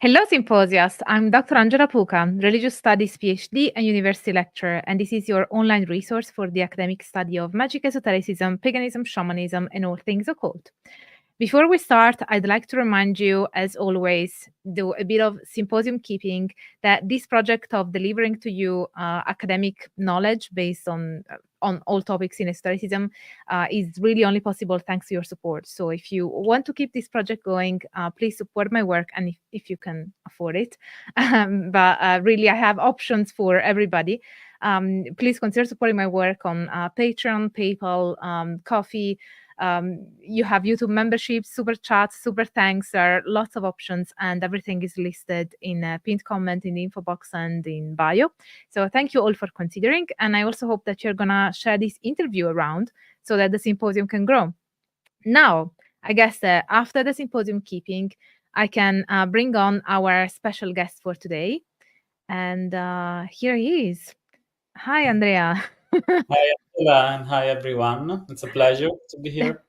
Hello, Symposiast. I'm Dr. Angela Puca, Religious Studies PhD and University Lecturer, and this is your online resource for the academic study of magic, esotericism, paganism, shamanism, and all things occult. Before we start, I'd like to remind you, as always, do a bit of symposium keeping, that this project of delivering to you academic knowledge based on all topics in esotericism is really only possible thanks to your support. So if you want to keep this project going, please support my work, and if you can afford it. But really, I have options for everybody. Please consider supporting my work on Patreon, PayPal, Coffee. You have YouTube memberships, super chats, super thanks. There are lots of options, and everything is listed in a pinned comment in the info box and in bio. So thank you all for considering, and I also hope that you're gonna share this interview around so that the symposium can grow. Now, I guess that after the symposium keeping, I can bring on our special guest for today, and here he is. Hi, Andrea. Hi, Angela, and hi, everyone. It's a pleasure to be here.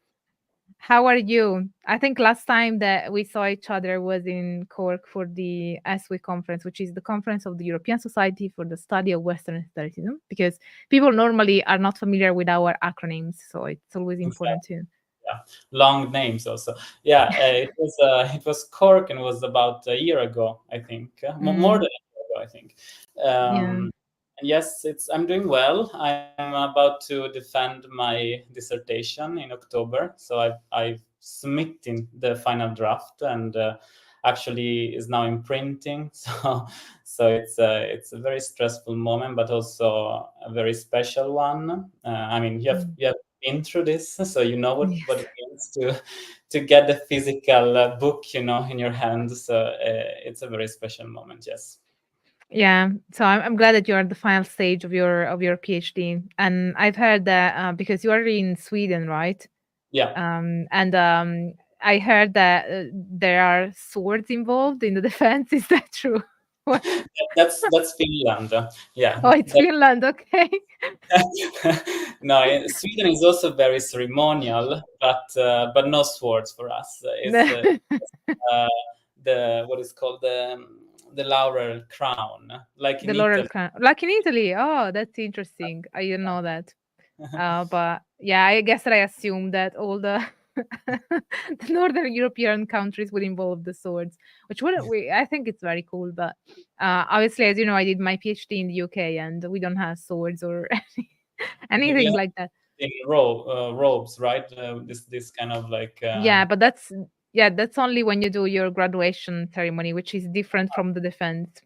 How are you? I think last time that we saw each other was in Cork for the SW conference, which is the conference of the European Society for the Study of Western Esotericism, because people normally are not familiar with our acronyms, so it's always important to. Yeah, long names also. Yeah, it was Cork, and it was about a year ago, I think, more than a year ago, I think. Yeah. And yes, I'm doing well. I'm about to defend my dissertation in October, so I've submitted the final draft, and actually is now in printing. So it's a very stressful moment, but also a very special one. I mean, you have been through this, so you know what it means to get the physical book, in your hands. So it's a very special moment. Yes. Yeah, so I'm glad that you're at the final stage of your PhD, and I've heard that because you are in Sweden, right? Yeah. And I heard that there are swords involved in the defense. Is that true? That's Finland. Yeah. Oh, it's Finland. Okay. No, Sweden is also very ceremonial, but no swords for us. It's the what is called the laurel crown, like in The laurel Italy. crown, like in Italy. Oh, that's interesting. I didn't know that. But yeah, I guess that I assume that all the the Northern European countries would involve the swords, which would I think it's very cool. But obviously, as you know, I did my PhD in the UK, and we don't have swords or anything like that. In robes, right? This kind of like. Yeah, but that's only when you do your graduation ceremony, which is different from the defense.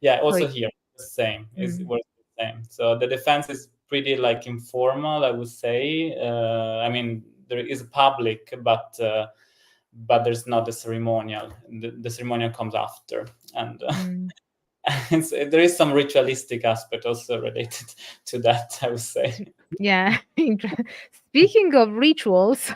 Yeah, also So here the same is was the same. So the defense is pretty like informal, I would say. I mean, there is public, but there's not the ceremonial. The ceremonial comes after, and there is some ritualistic aspect also related to that, I would say. yeah. Speaking of rituals,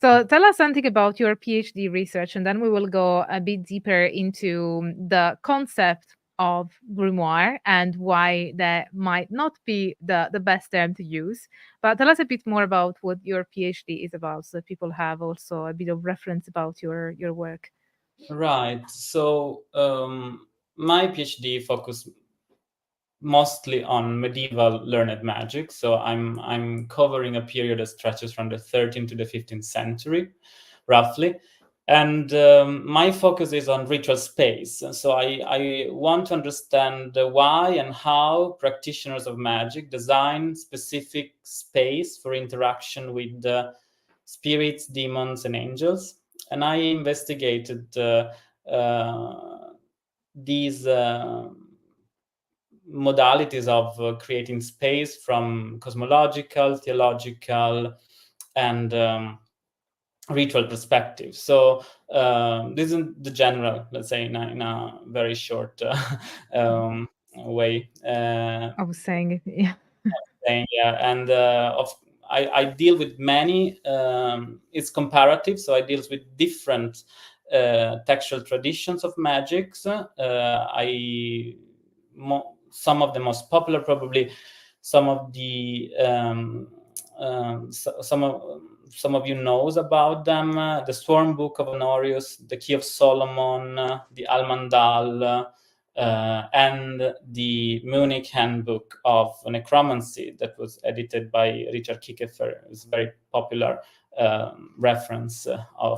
so tell us something about your PhD research, and then we will go a bit deeper into the concept of grimoire and why that might not be the best term to use. But tell us a bit more about what your PhD is about, so that people have also a bit of reference about your work. Right. So my PhD focused mostly on medieval learned magic. So I'm covering a period that stretches from the 13th to the 15th century, roughly. And my focus is on ritual space. And so I want to understand why and how practitioners of magic design specific space for interaction with spirits, demons, and angels. And I investigated these modalities of creating space from cosmological, theological, and ritual perspective. So this is the general, let's say, in a very short way. I was saying it, yeah. Yeah, and I deal with many. It's comparative, so I deal with different textual traditions of magics. Some of the most popular, probably some of the some of you knows about them: the Swarm Book of Honorius, the Key of Solomon, the Almandal, and the Munich Handbook of Necromancy that was edited by Richard Kiekefer. It's very popular reference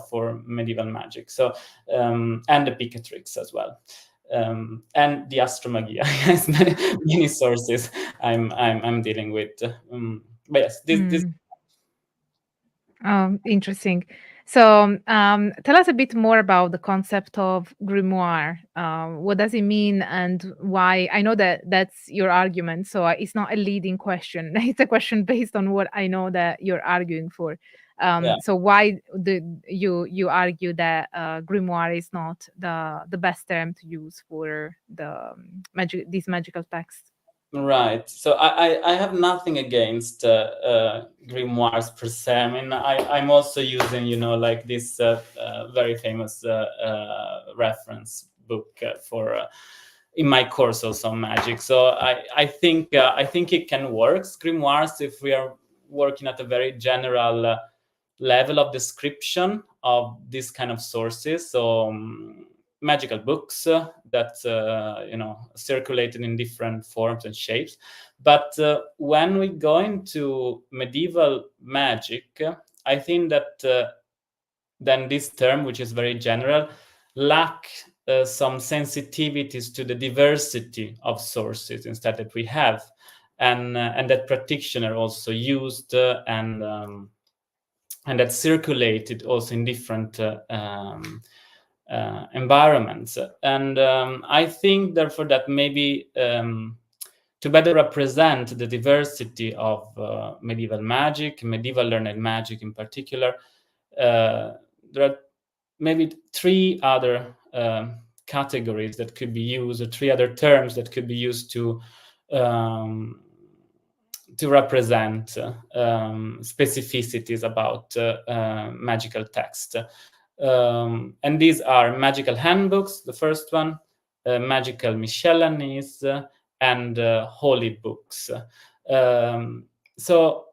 for medieval magic. So and the Picatrix as well. And the Astromagia. Yes, many sources I'm dealing with. But yes, this. Interesting. So tell us a bit more about the concept of grimoire. What does it mean and why? I know that that's your argument, so it's not a leading question. It's a question based on what I know that you're arguing for. So why do you argue that grimoire is not the best term to use for the these magical texts? Right. So I have nothing against grimoires per se. I mean, I'm also using, like this very famous reference book for in my course also on magic. So I think it can work. Grimoires, if we are working at a very general level of description of this kind of sources. So magical books that circulated in different forms and shapes. But when we go into medieval magic, I think that then this term, which is very general, lack some sensitivities to the diversity of sources instead that we have, and that practitioner also used and that circulated also in different environments. And I think, therefore, that maybe to better represent the diversity of medieval magic, medieval learned magic in particular, there are maybe three other categories that could be used, or three other terms that could be used to represent specificities about magical text. And these are magical handbooks, the first one, magical miscellanies, and holy books. So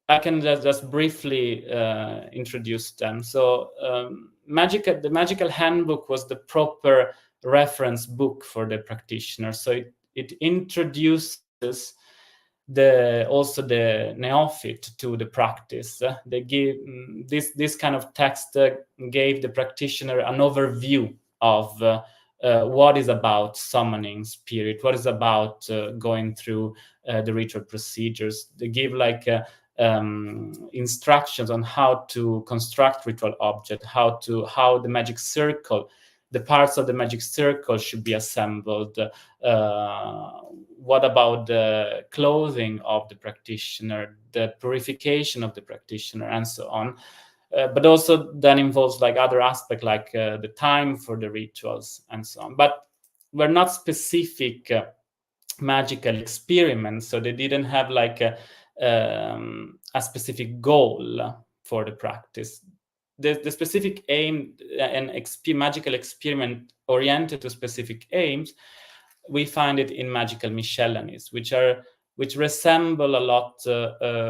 I can just briefly introduce them. So the magical handbook was the proper reference book for the practitioner. So it introduces also the neophyte to the practice. They give this kind of text gave the practitioner an overview of what is about summoning spirit, what is about going through the ritual procedures. They give like instructions on how to construct ritual object, how the magic circle, the parts of the magic circle should be assembled. What about the clothing of the practitioner, the purification of the practitioner, and so on. But also then involves like other aspects, like the time for the rituals and so on. But we're not specific magical experiments, so they didn't have like a specific goal for the practice. The specific aim and magical experiment oriented to specific aims, we find it in magical miscellanies, which resemble a lot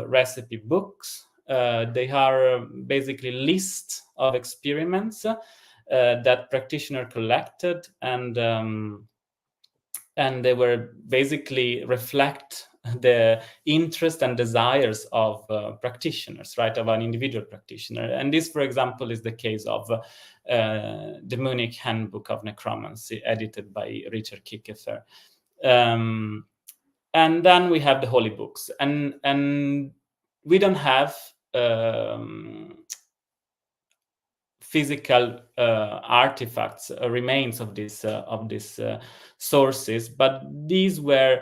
recipe books. They are basically lists of experiments that practitioner collected, and they were basically reflect the interest and desires of practitioners, right, of an individual practitioner. And this, for example, is the case of the Munich Handbook of Necromancy, edited by Richard Kiekefer. And then we have the holy books, and we don't have physical artifacts, remains of these sources, but these were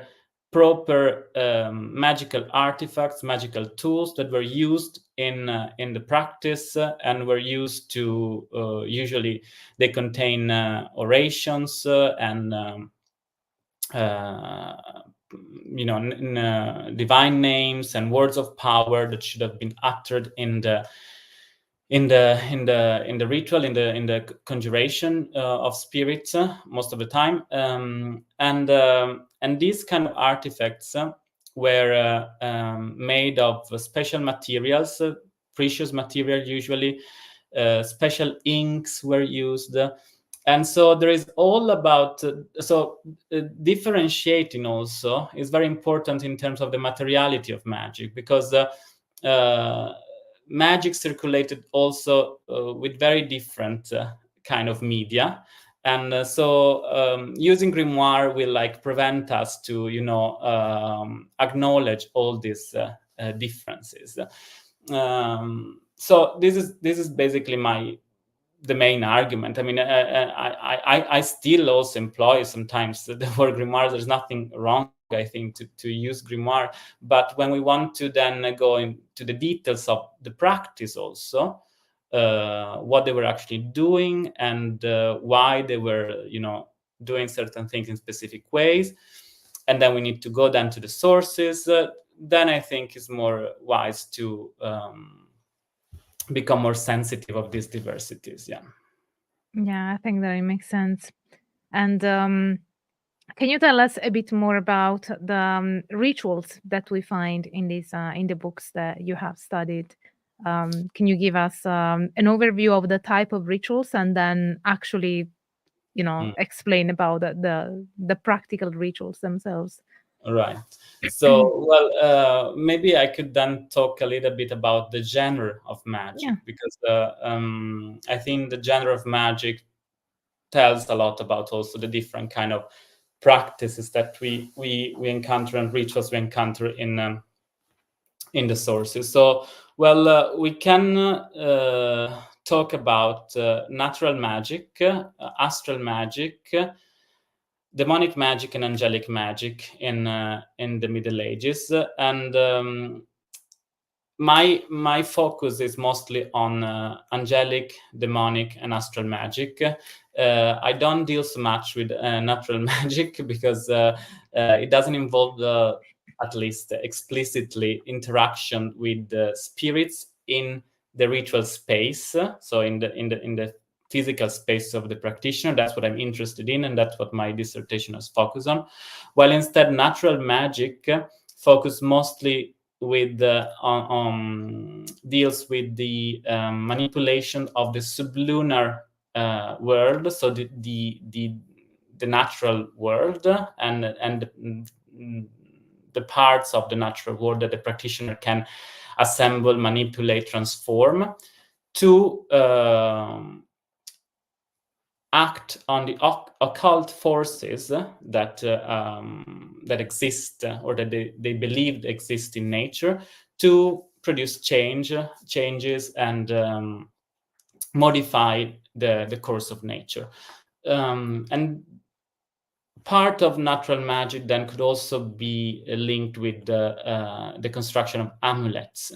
proper magical artifacts, magical tools that were used in the practice, and were used to usually they contain orations and divine names and words of power that should have been uttered in the ritual, in the conjuration of spirits most of the time, and these kind of artifacts were made of special materials, precious material usually. Special inks were used. And so there is all about, differentiating also is very important in terms of the materiality of magic, because magic circulated also with very different kind of media. And using grimoire will like prevent us to, acknowledge all these differences. So this is basically the main argument. I mean, I still also employ sometimes the word grimoire. There's nothing wrong, I think, to use grimoire. But when we want to then go into the details of the practice also, what they were actually doing and why they were, doing certain things in specific ways, and then we need to go down to the sources, then I think it's more wise to become more sensitive of these diversities. Yeah, I think that it makes sense. And can you tell us a bit more about the rituals that we find in these in the books that you have studied? Can you give us an overview of the type of rituals, and then actually, explain about the practical rituals themselves? Right. So, well, maybe I could then talk a little bit about the genre of magic, Yeah. because I think the genre of magic tells a lot about also the different kind of practices that we encounter and rituals we encounter in the sources. So, well, we can talk about natural magic, astral magic, demonic magic, and angelic magic in the Middle Ages. And my focus is mostly on angelic, demonic, and astral magic. I don't deal so much with natural magic because it doesn't involve, at least explicitly, interaction with spirits in the ritual space. So in the physical space of the practitioner. That's what I'm interested in, and that's what my dissertation has focused on. While instead, natural magic focus mostly with deals with the manipulation of the sublunar world, so the natural world, and the parts of the natural world that the practitioner can assemble, manipulate, transform to act on the occult forces that exist, or that they believed exist in nature, to produce changes and modify the course of nature. And part of natural magic then could also be linked with the construction of amulets,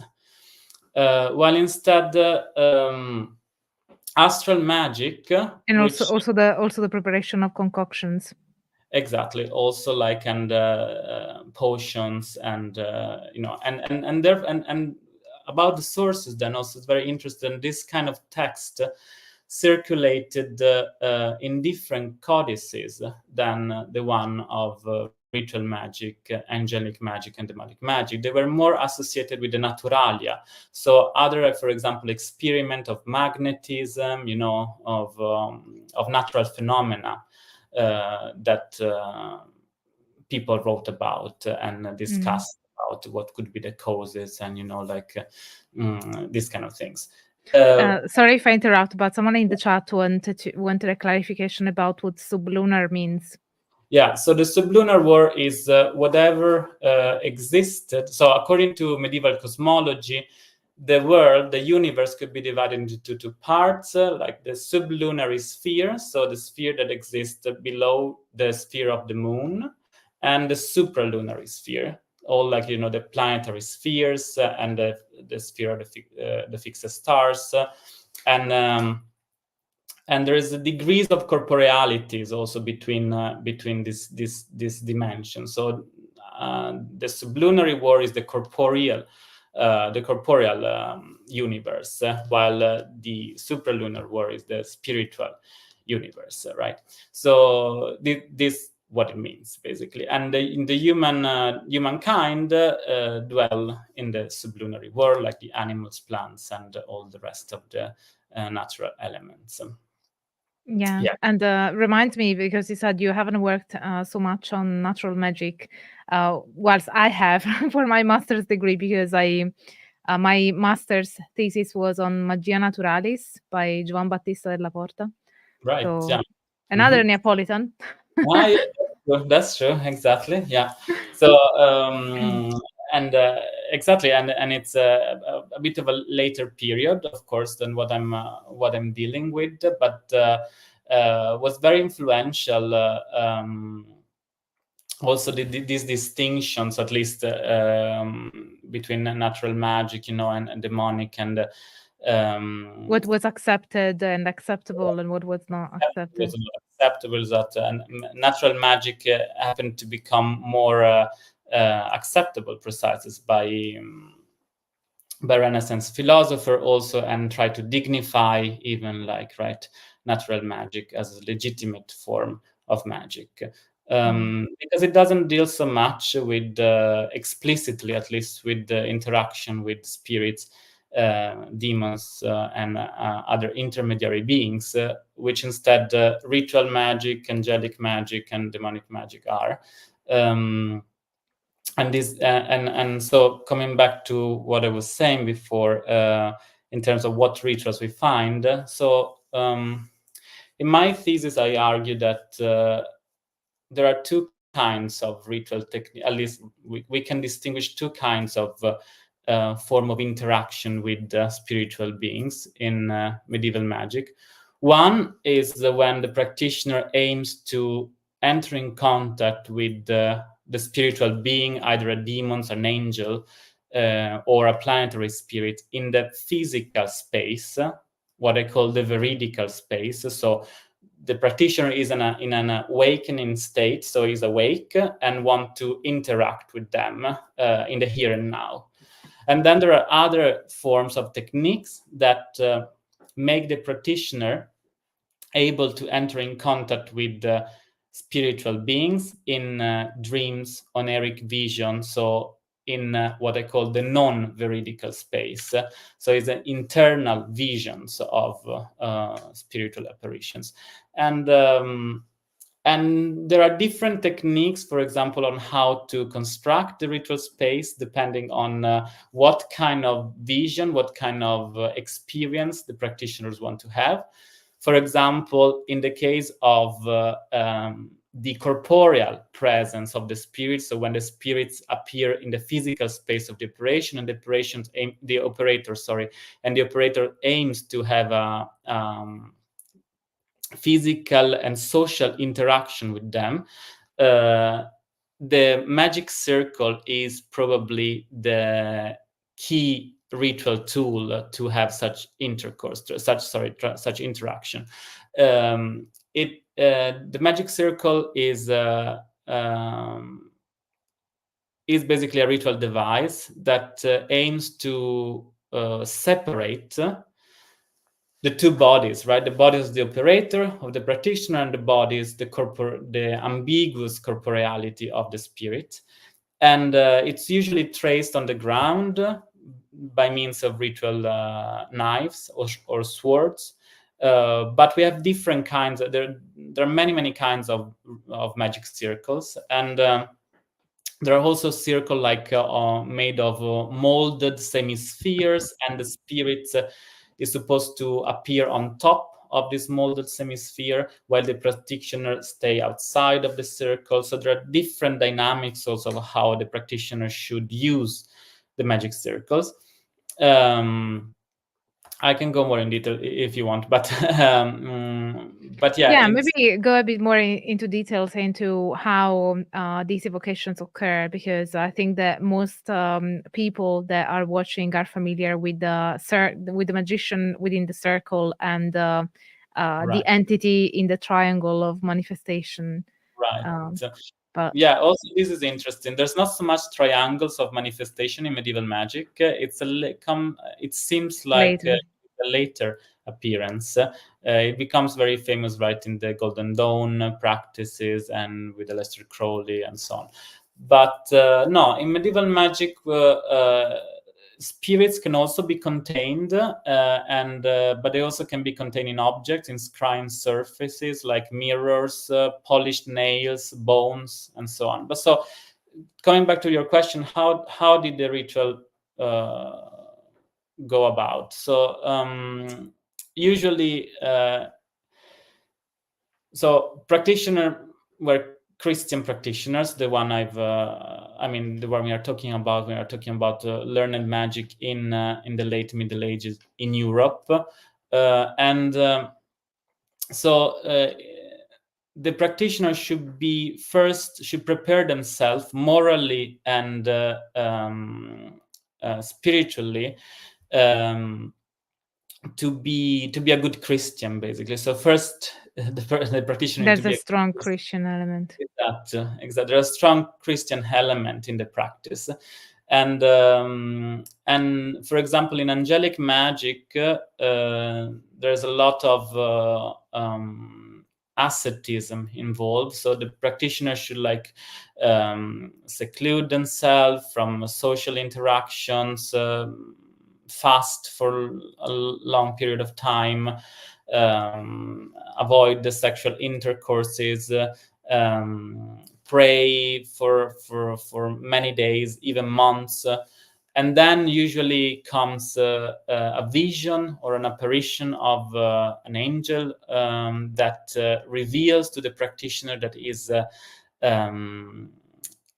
while instead astral magic, And which also the preparation of concoctions. exactly, also like and potions and and about the sources, then also it's very interesting. This kind of text circulated in different codices than the one of ritual magic, angelic magic, and demonic magic. They were more associated with the naturalia. So other, for example, experiment of magnetism, of natural phenomena that people wrote about and discussed about what could be the causes, and these kind of things. Sorry if I interrupt, but someone in the chat wanted a clarification about what sublunar means. Yeah, so the sublunar world is whatever existed. So according to medieval cosmology, the world, the universe, could be divided into two parts, like the sublunary sphere, so the sphere that exists below the sphere of the moon, and the supralunary sphere, all like, the planetary spheres and the sphere of the fixed stars. And there is a degrees of corporealities also between this dimension. So the sublunary world is the corporeal universe, while the supralunar world is the spiritual universe, right? So this what it means, basically. And in the humankind dwell in the sublunary world, like the animals, plants, and all the rest of the natural elements. Yeah. And reminds me, because you said you haven't worked so much on natural magic, whilst I have for my master's degree, because my master's thesis was on Magia Naturalis by Joan Battista della Porta. Right. So Yeah. another Neapolitan. Yeah, that's true. Exactly. Yeah. So and exactly, and it's a bit of a later period, of course, than what I'm dealing with, but was very influential. Also, these distinctions, at least between natural magic, and demonic, and what was accepted and acceptable, and what was not accepted. Was not acceptable, that natural magic happened to become more acceptable, precisely by Renaissance philosopher also, and try to dignify even natural magic as a legitimate form of magic. Because it doesn't deal so much with explicitly, at least, with the interaction with spirits, demons, and other intermediary beings, which instead ritual magic, angelic magic, and demonic magic are. And this and so, coming back to what I was saying before, in terms of what rituals we find. So in my thesis, I argue that there are two kinds of ritual technique. At least we can distinguish two kinds of form of interaction with spiritual beings in medieval magic. One is when the practitioner aims to enter in contact with the spiritual being, either a demon, an angel, or a planetary spirit, in the physical space, what I call the veridical space. So the practitioner is in an awakening state, so he's awake and want to interact with them in the here and now. And then there are other forms of techniques that make the practitioner able to enter in contact with spiritual beings in dreams, oniric vision, so in what I call the non-veridical space. So it's an internal visions of spiritual apparitions. And there are different techniques, for example, on how to construct the ritual space, depending on what kind of vision, what kind of experience the practitioners want to have. For example, in the case of the corporeal presence of the spirits, so when the spirits appear in the physical space of the operation, and the operator aims to have a physical and social interaction with them, the magic circle is probably the key ritual tool to have such intercourse, such interaction. The magic circle is basically a ritual device that aims to separate the two bodies, right? The body is the operator of the practitioner, and the body is the ambiguous corporeality of the spirit. And it's usually traced on the ground by means of ritual knives or swords. But we have different kinds. There are many kinds of magic circles, and there are also circles made of molded semispheres, and the spirit is supposed to appear on top of this molded semisphere, while the practitioner stay outside of the circle. So there are different dynamics also of how the practitioner should use the magic circles. I can go more in detail if you want, but yeah. Maybe go a bit more into details into how these evocations occur, because I think that most people that are watching are familiar with the magician within the circle and the entity in the triangle of manifestation. Right. But yeah, also this is interesting. There's not so much triangles of manifestation in medieval magic. It seems like later appearance. It becomes very famous, right, in the Golden Dawn practices and with Aleister Crowley and so on. But no, in medieval magic, spirits can also be contained, but they also can be contained in objects, in scrying surfaces like mirrors, polished nails, bones, and so on. But so, coming back to your question, how did the ritual go about? So usually, so practitioners were Christian practitioners. The one the one we are talking about, learned magic in the late Middle Ages in Europe, the practitioner should prepare themselves morally and spiritually to be a good Christian, basically. So first, the practitioner There's a strong Christian element. Exactly. There's a strong Christian element in the practice, and for example, in angelic magic, there's a lot of asceticism involved. So the practitioner should seclude themselves from social interactions, fast for a long period of time, avoid the sexual intercourses, pray for many days, even months, and then usually comes a vision or an apparition of an angel that reveals to the practitioner that is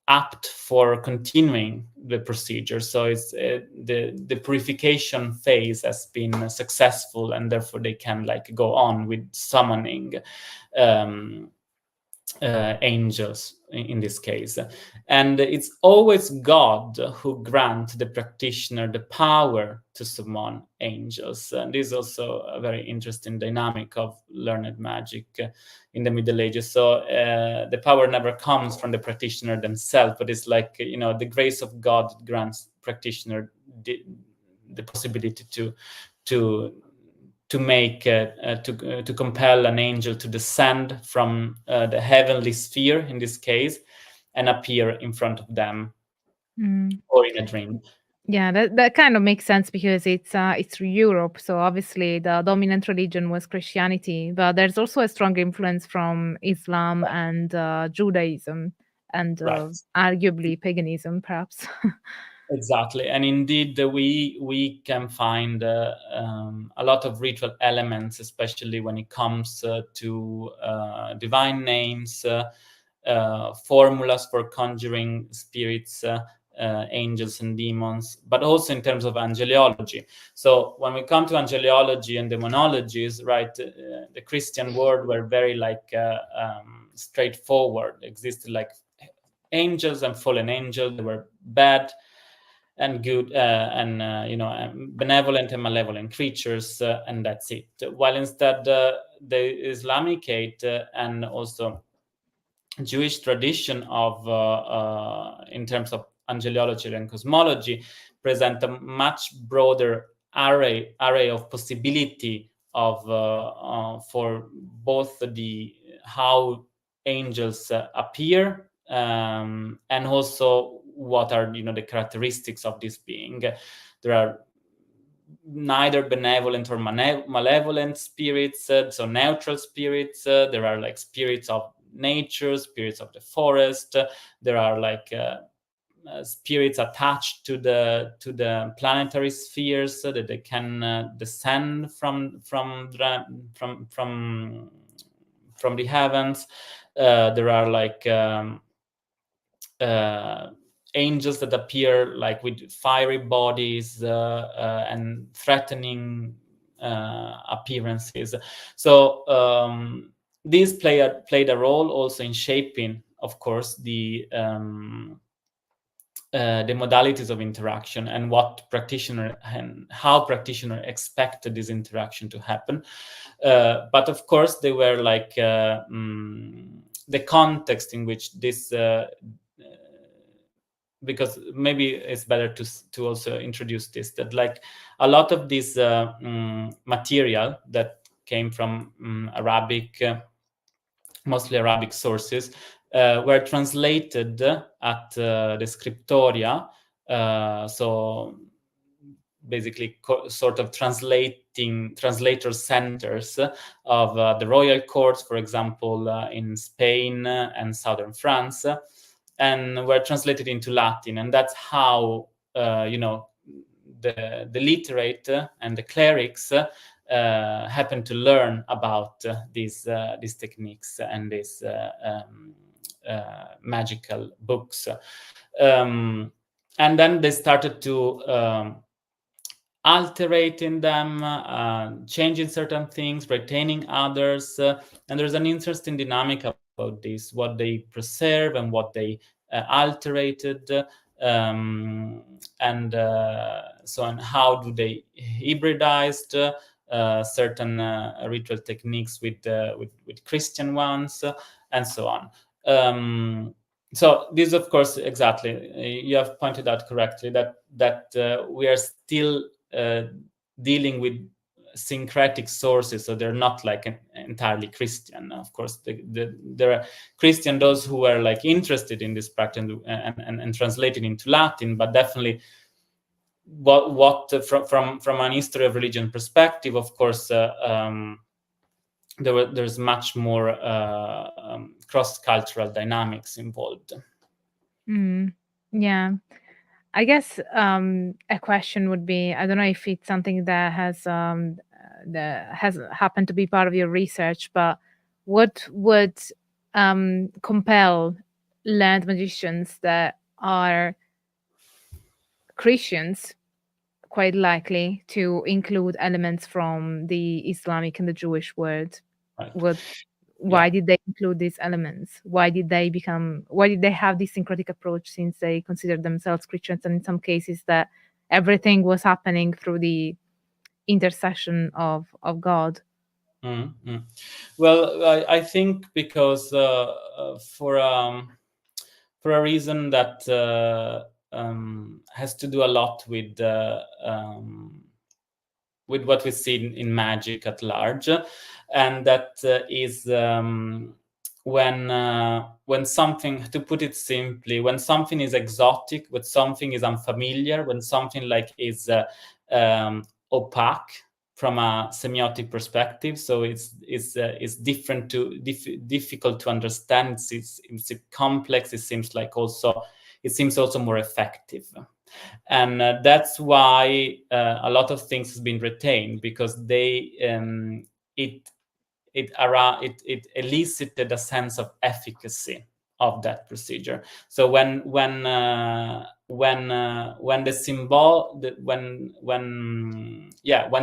apt for continuing the procedure. So it's the purification phase has been successful, and therefore they can go on with summoning angels in this case. And it's always God who grants the practitioner the power to summon angels. And this is also a very interesting dynamic of learned magic in the Middle Ages. So the power never comes from the practitioner themselves, but it's the grace of God grants practitioner the possibility to make to compel an angel to descend from the heavenly sphere in this case and appear in front of them or in a dream. Yeah, that kind of makes sense because it's Europe, so obviously the dominant religion was Christianity, but there's also a strong influence from Islam and Judaism and arguably paganism, perhaps. Exactly, and indeed we can find a lot of ritual elements, especially when it comes to divine names, formulas for conjuring spirits, angels and demons, but also in terms of angeliology. So when we come to angeliology and demonologies, right, the Christian world were very straightforward. Existed angels and fallen angels. They were bad and good and benevolent and malevolent creatures, and that's it. While instead the Islamicate and also Jewish tradition of in terms of angeliology and cosmology present a much broader array of possibility of for both the how angels appear and also what are the characteristics of this being. There are neither benevolent or malevolent spirits, so neutral spirits. There are spirits of nature, spirits of the forest. There are spirits attached to the planetary spheres so that they can descend from the heavens. There are angels that appear with fiery bodies and threatening appearances. So these played a role also in shaping, of course, the modalities of interaction and what practitioner and how practitioner expected this interaction to happen. But of course, they were the context in which this because maybe it's better to also introduce this, that like a lot of this material that came from Arabic, mostly Arabic sources, were translated at the scriptoria, so basically sort of translator centers of the royal courts, for example, in Spain and southern France, and were translated into Latin. And that's how, the literate and the clerics happened to learn about these techniques and these magical books. And then they started to alterating them, changing certain things, retaining others. And there's an interesting dynamic about this, what they preserve and what they alterated. And so on, how do they hybridized certain ritual techniques with Christian ones, and so on. So this, of course, exactly, you have pointed out correctly that we are still dealing with syncretic sources, so they're not like entirely Christian. Of course, there are Christian, those who are like interested in this practice and translated into Latin, but definitely what from an history of religion perspective, of course, there's much more cross-cultural dynamics involved. Yeah. I guess a question would be, I don't know if it's something that has happened to be part of your research, but what would compel learned magicians that are Christians, quite likely, to include elements from the Islamic and the Jewish world? Right. Why did they include these elements? Why did they have this syncretic approach, since they consider themselves Christians, and in some cases that everything was happening through the intercession of God? Mm-hmm. Well, I think because for a reason that has to do a lot with what we see in magic at large, and that is when something, to put it simply, when something is exotic, when something is unfamiliar, when something like is opaque from a semiotic perspective, so it's different difficult to understand. It's complex. It seems also more effective. And that's why a lot of things has been retained, because it elicited a sense of efficacy of that procedure. So when the symbol, when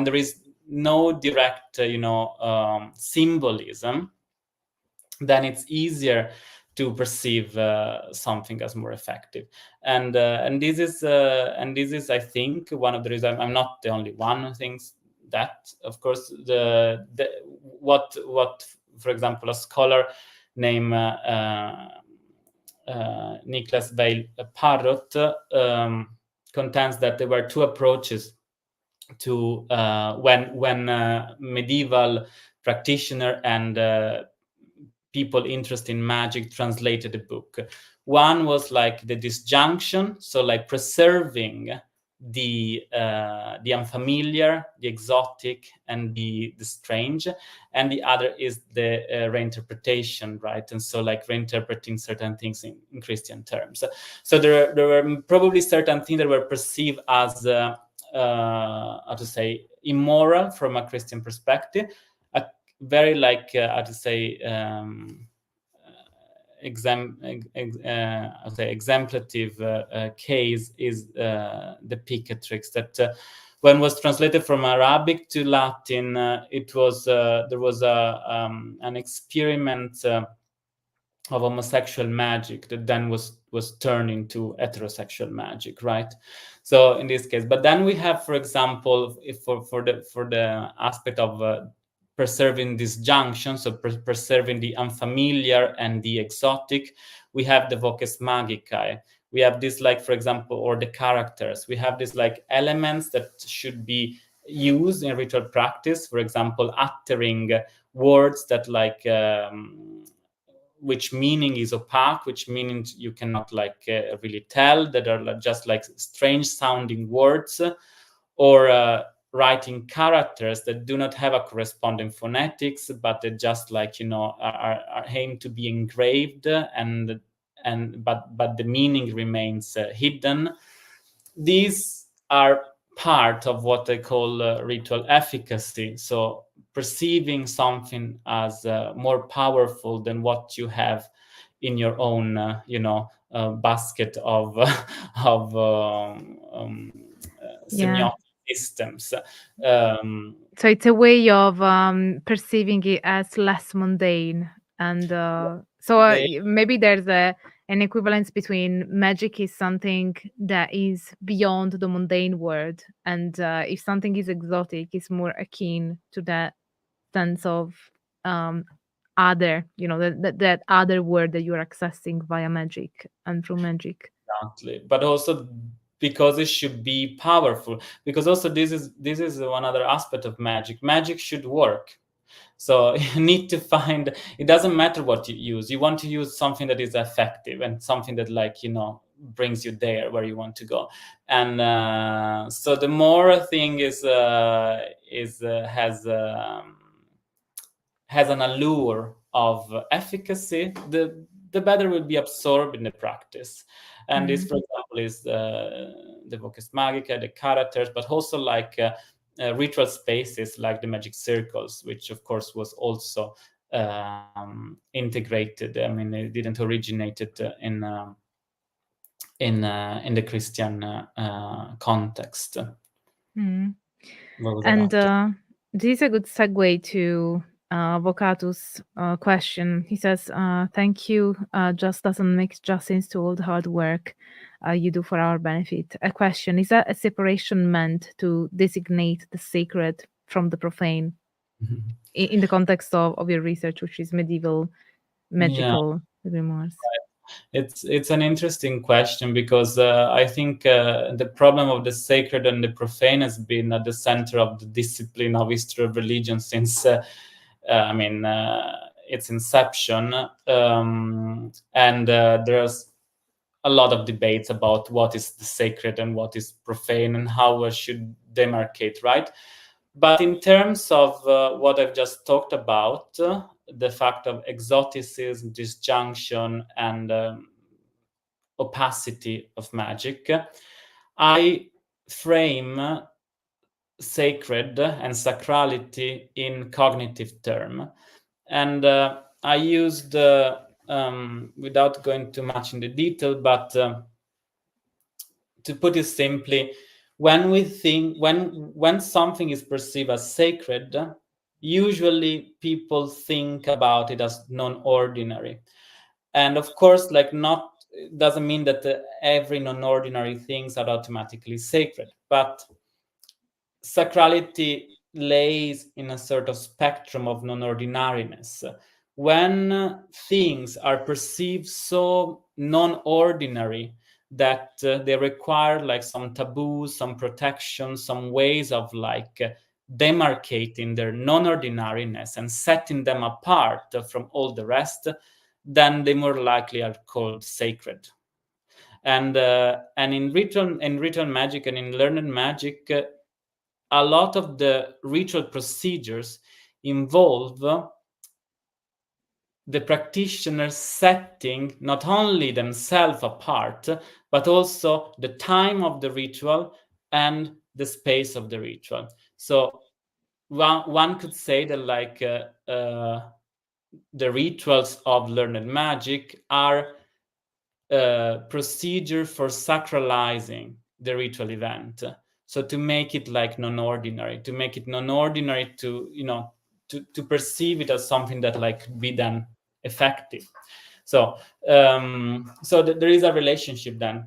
there is no direct symbolism, then it's easier to perceive something as more effective. And this is I think one of the reasons. I'm not the only one who thinks that. Of course, what for example, a scholar named Niklas Weil Parrot contends that there were two approaches to when medieval practitioner and people interested in magic translated the book. One was like the disjunction, so like preserving the unfamiliar, the exotic, and the strange, and the other is the reinterpretation, right? And so like reinterpreting certain things in Christian terms. So there were probably certain things that were perceived as how to say, immoral from a Christian perspective. Very like how to say, exemplative case is the Picatrix, that when was translated from Arabic to Latin, it was there was an experiment of homosexual magic that then was turned into heterosexual magic, right? So in this case, but then we have, for example, if for the aspect of preserving this junction, so preserving the unfamiliar and the exotic, we have the voces magicae, we have this, like, for example, or the characters, we have these like elements that should be used in ritual practice, for example, uttering words that like which meaning is opaque, which meaning you cannot like really tell, that are just like strange sounding words, or writing characters that do not have a corresponding phonetics, but they just like, you know, are aimed to be engraved, but the meaning remains hidden. These are part of what I call ritual efficacy. So perceiving something as more powerful than what you have in your own, basket of semiotic systems. So it's a way of perceiving it as less mundane, and maybe there's an equivalence between magic is something that is beyond the mundane world, and if something is exotic, it's more akin to that sense of other, that other world that you're accessing via magic and through magic. Exactly, but also because it should be powerful, because also this is one other aspect of magic. Magic should work. So you need to find, it doesn't matter what you use. You want to use something that is effective and something that, like, you know, brings you there where you want to go. And so the more a thing has an allure of efficacy, the better will be absorbed in the practice. And this, for example, is the Vocus Magica, the characters, but also like ritual spaces like the magic circles, which of course was also integrated. I mean, it didn't originate it in the Christian context. And this is a good segue to Vocatu's question. He says, thank you. Just doesn't make justice to all the hard work you do for our benefit. A question, is that a separation meant to designate the sacred from the profane in the context of your research, which is medieval magical grimoires? It's an interesting question, because I think the problem of the sacred and the profane has been at the center of the discipline of history of religion since its inception, and there's a lot of debates about what is the sacred and what is profane and how we should demarcate, right? But in terms of what I've just talked about, the fact of exoticism, disjunction, and opacity of magic, I frame sacred and sacrality in cognitive term. And I used, without going too much into detail, but to put it simply, when something is perceived as sacred, usually people think about it as non-ordinary. And of course, like, not, it doesn't mean that every non-ordinary things are automatically sacred, but sacrality lays in a sort of spectrum of non-ordinariness. When things are perceived so non-ordinary that they require like some taboos, some protection, some ways of like demarcating their non-ordinariness and setting them apart from all the rest, then they more likely are called sacred. And in ritual magic and in learned magic, a lot of the ritual procedures involve the practitioner setting not only themselves apart, but also the time of the ritual and the space of the ritual. So one could say that like the rituals of learned magic are procedure for sacralizing the ritual event. So to make it like non-ordinary, to make it non-ordinary, to, you know, to perceive it as something that like be then effective. So there is a relationship then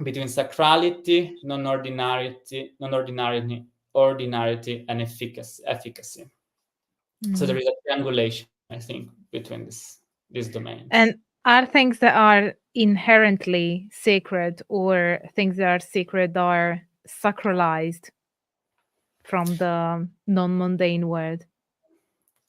between sacrality, non-ordinarity, ordinarity, and efficacy. So there is a triangulation, I think, between these domains. And Are things that are inherently sacred or things that are sacred are sacralized from the non-mundane world?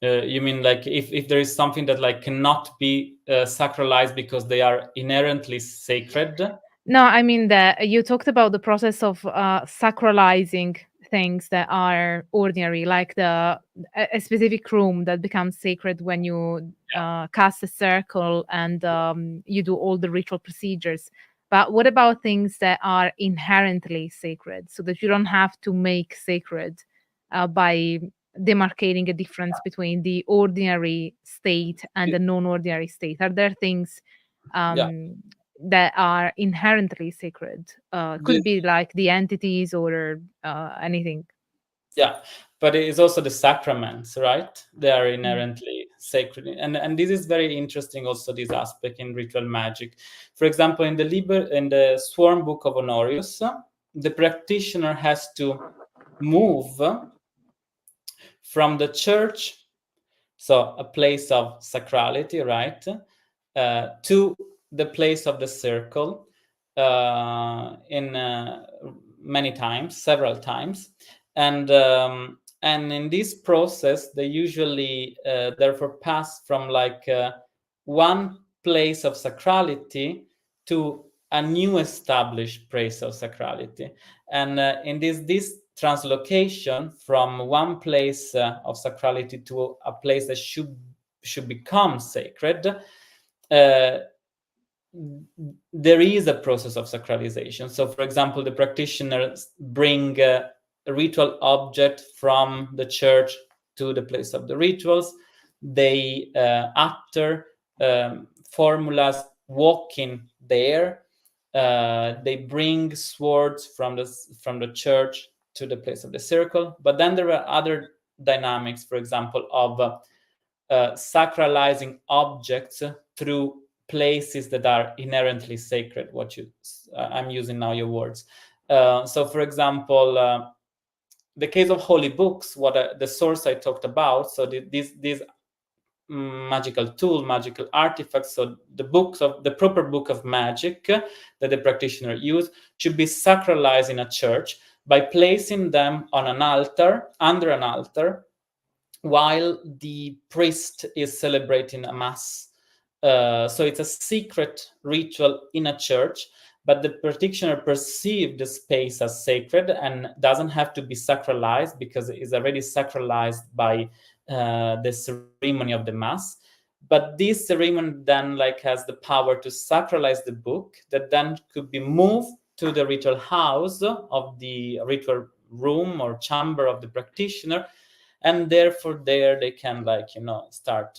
You mean like if there is something that like cannot be sacralized because they are inherently sacred? No, I mean that you talked about the process of sacralizing things that are ordinary, like a specific room that becomes sacred when you cast a circle and you do all the ritual procedures. But what about things that are inherently sacred, so that you don't have to make sacred by demarcating a difference between the ordinary state and the non-ordinary state? Are there things Yeah. that are inherently sacred? Could be like the entities or anything. Yeah, but it is also the sacraments, right? They are inherently sacred, and this is very interesting. Also, this aspect in ritual magic. For example, in the Sworn Book of Honorius, the practitioner has to move from the church, so a place of sacrality, right, to the place of the circle in many times, several times, and in this process they usually therefore pass from like one place of sacrality to a new established place of sacrality, and in this translocation from one place of sacrality to a place that should become sacred, there is a process of sacralization. So, for example, the practitioners bring a ritual object from the church to the place of the rituals. They utter formulas walking there. They bring swords from the church to the place of the circle. But then there are other dynamics, for example, of sacralizing objects through places that are inherently sacred. I'm using now your words. So, for example, the case of holy books, the source I talked about. So these magical tool, magical artifacts. So the proper book of magic that the practitioner use should be sacralized in a church by placing them on an altar, under an altar, while the priest is celebrating a mass. So it's a secret ritual in a church, but the practitioner perceives the space as sacred and doesn't have to be sacralized because it is already sacralized by the ceremony of the mass. But this ceremony then like has the power to sacralize the book that then could be moved to the ritual house of the ritual room or chamber of the practitioner, and therefore there they can start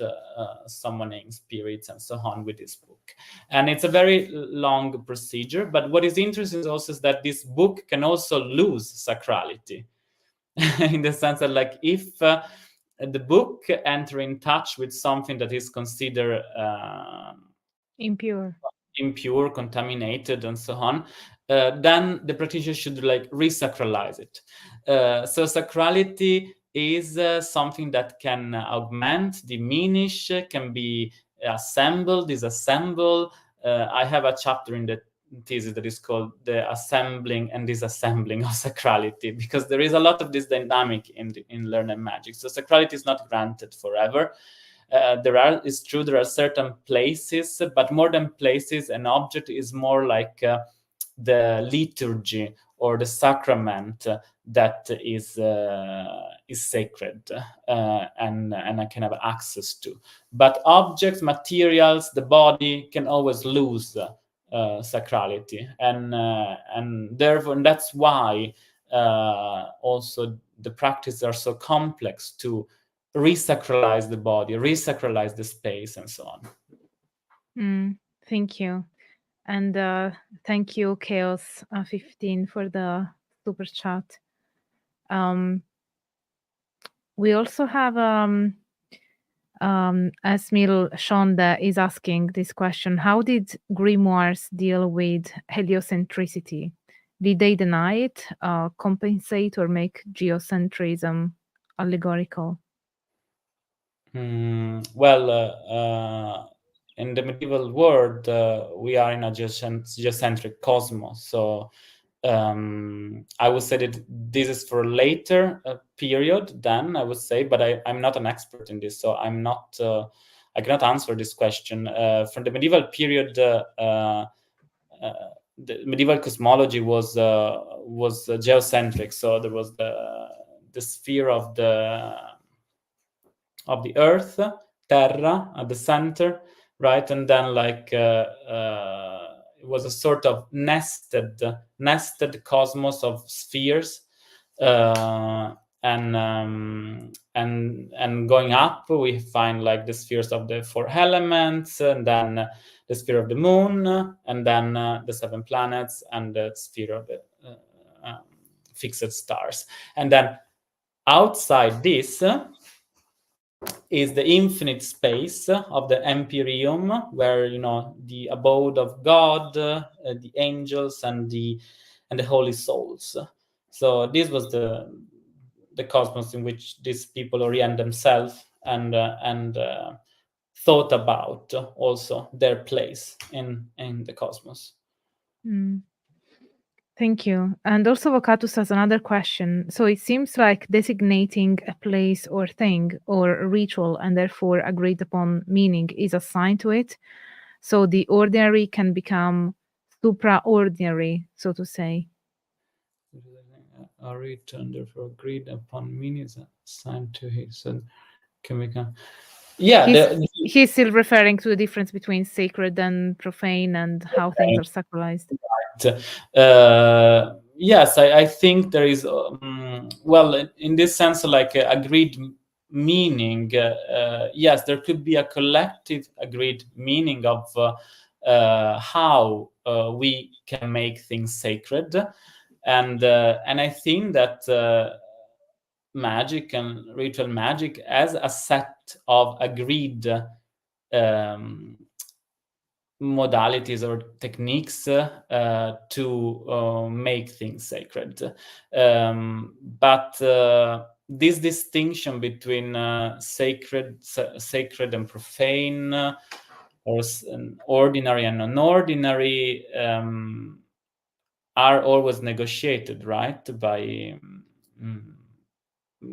summoning spirits and so on with this book. And it's a very long procedure, but what is interesting also is that this book can also lose sacrality in the sense that like if the book enter in touch with something that is considered Impure, contaminated, and so on, then the practitioner should like resacralize it. So sacrality is something that can augment, diminish, can be assembled, disassemble. I have a chapter in the thesis that is called the assembling and disassembling of sacrality, because there is a lot of this dynamic in learned magic. So sacrality is not granted forever. It's true there are certain places, but more than places, an object is more like the liturgy or the sacrament that is sacred and I can have access to. But objects, materials, the body can always lose sacrality, and therefore that's why also the practices are so complex to resacralize the body, resacralize the space, and so on. Thank you. And thank you, Chaos 15, for the super chat. We also have Asmil Shonda is asking this question: how did grimoires deal with heliocentricity? Did they deny it, compensate, or make geocentrism allegorical? Well, in the medieval world, we are in a geocentric cosmos. So I would say that this is for a later period then, I would say, but I'm not an expert in this, so I'm not, I cannot answer this question. From the medieval period, the medieval cosmology was geocentric, so there was the sphere of the Earth, Terra, at the center, right? And then it was a sort of nested cosmos of spheres, and going up, we find like the spheres of the 4 elements, and then the sphere of the moon, and then the 7 planets, and the sphere of the fixed stars. And then outside this is the infinite space of the Empyreum, where the abode of God, the angels, and the holy souls. So this was the cosmos in which these people orient themselves and thought about also their place in the cosmos. Thank you. And also Vocatus has another question. So it seems like designating a place or thing or a ritual and therefore agreed upon meaning is assigned to it. So the ordinary can become supraordinary, so to say. A ritual and therefore agreed upon meaning is assigned to it. So can become... Yeah, he's still referring to the difference between sacred and profane and how things are sacralized. Right. Yes, I think there is, well, in this sense, like agreed meaning. Yes, there could be a collective agreed meaning of how we can make things sacred, and I think that magic and ritual magic as a set of agreed modalities or techniques to make things sacred. But this distinction between sacred and profane, or ordinary and non-ordinary, are always negotiated, right,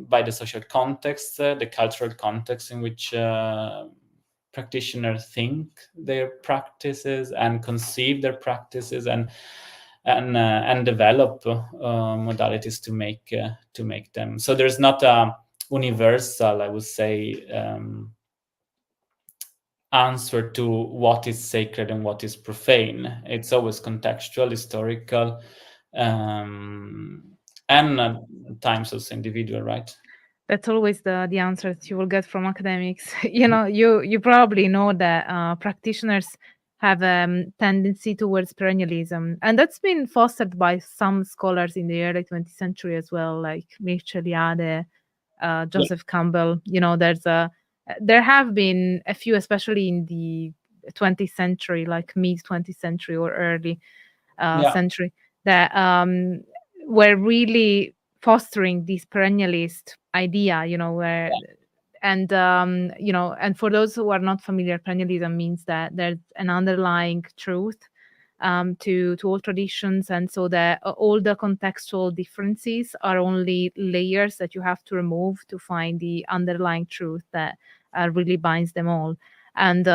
by the social context, the cultural context in which practitioners think their practices and conceive their practices and develop modalities to make them. So there's not a universal, I would say, answer to what is sacred and what is profane. It's always contextual, historical, and at times also individual, right? That's always the answer that you will get from academics. You probably know that practitioners have a tendency towards perennialism, and that's been fostered by some scholars in the early 20th century as well, like Mircea Eliade, Joseph Campbell. There have been a few, especially in the 20th century, like mid 20th century or early century, that were really fostering this perennialist idea, and for those who are not familiar, perennialism means that there's an underlying truth to all traditions, and so that all the contextual differences are only layers that you have to remove to find the underlying truth that really binds them all. And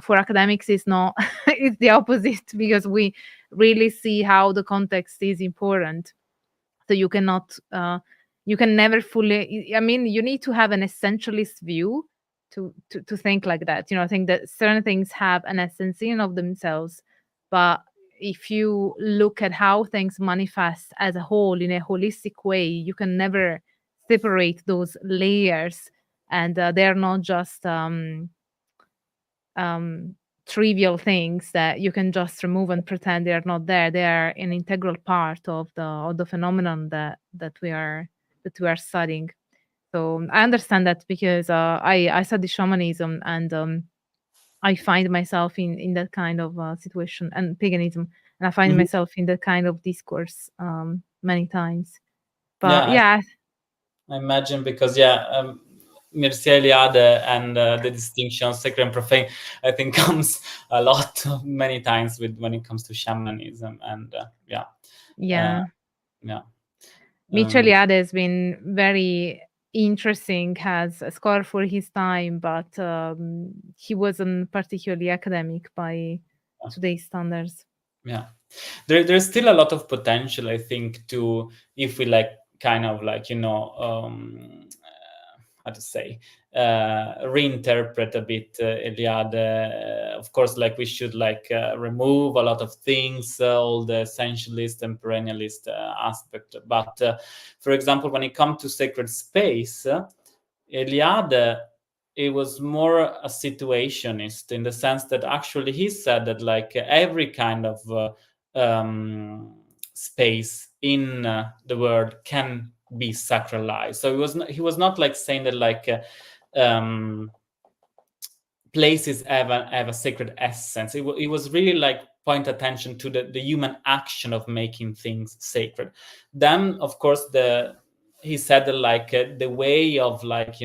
for academics, it's not it's the opposite, because we really see how the context is important. So you cannot you can never fully, I mean, you need to have an essentialist view to think like that. I think that certain things have an essence in of themselves, but if you look at how things manifest as a whole in a holistic way, you can never separate those layers, and they're not just trivial things that you can just remove and pretend they are not there. They are an integral part of the phenomenon that we are studying. So I understand that, because I study shamanism, and I find myself in that kind of situation, and paganism, and I find myself in that kind of discourse many times. But I imagine, because Mircea Eliade and the distinction of sacred and profane, I think, comes a lot, many times when it comes to shamanism, and yeah. Mircea Eliade has been very interesting as a scholar for his time, but he wasn't particularly academic by today's standards. Yeah, there's still a lot of potential, I think, to, if we like kind of like, how to say, reinterpret a bit Eliade. Of course, like we should like remove a lot of things, all the essentialist and perennialist aspect. But for example, when it comes to sacred space, Eliade, it was more a situationist, in the sense that actually he said that like every kind of space in the world can be sacralized. So he was not like saying that like places have a sacred essence. It was really like point attention to the human action of making things sacred. Then of course he said that like the way of like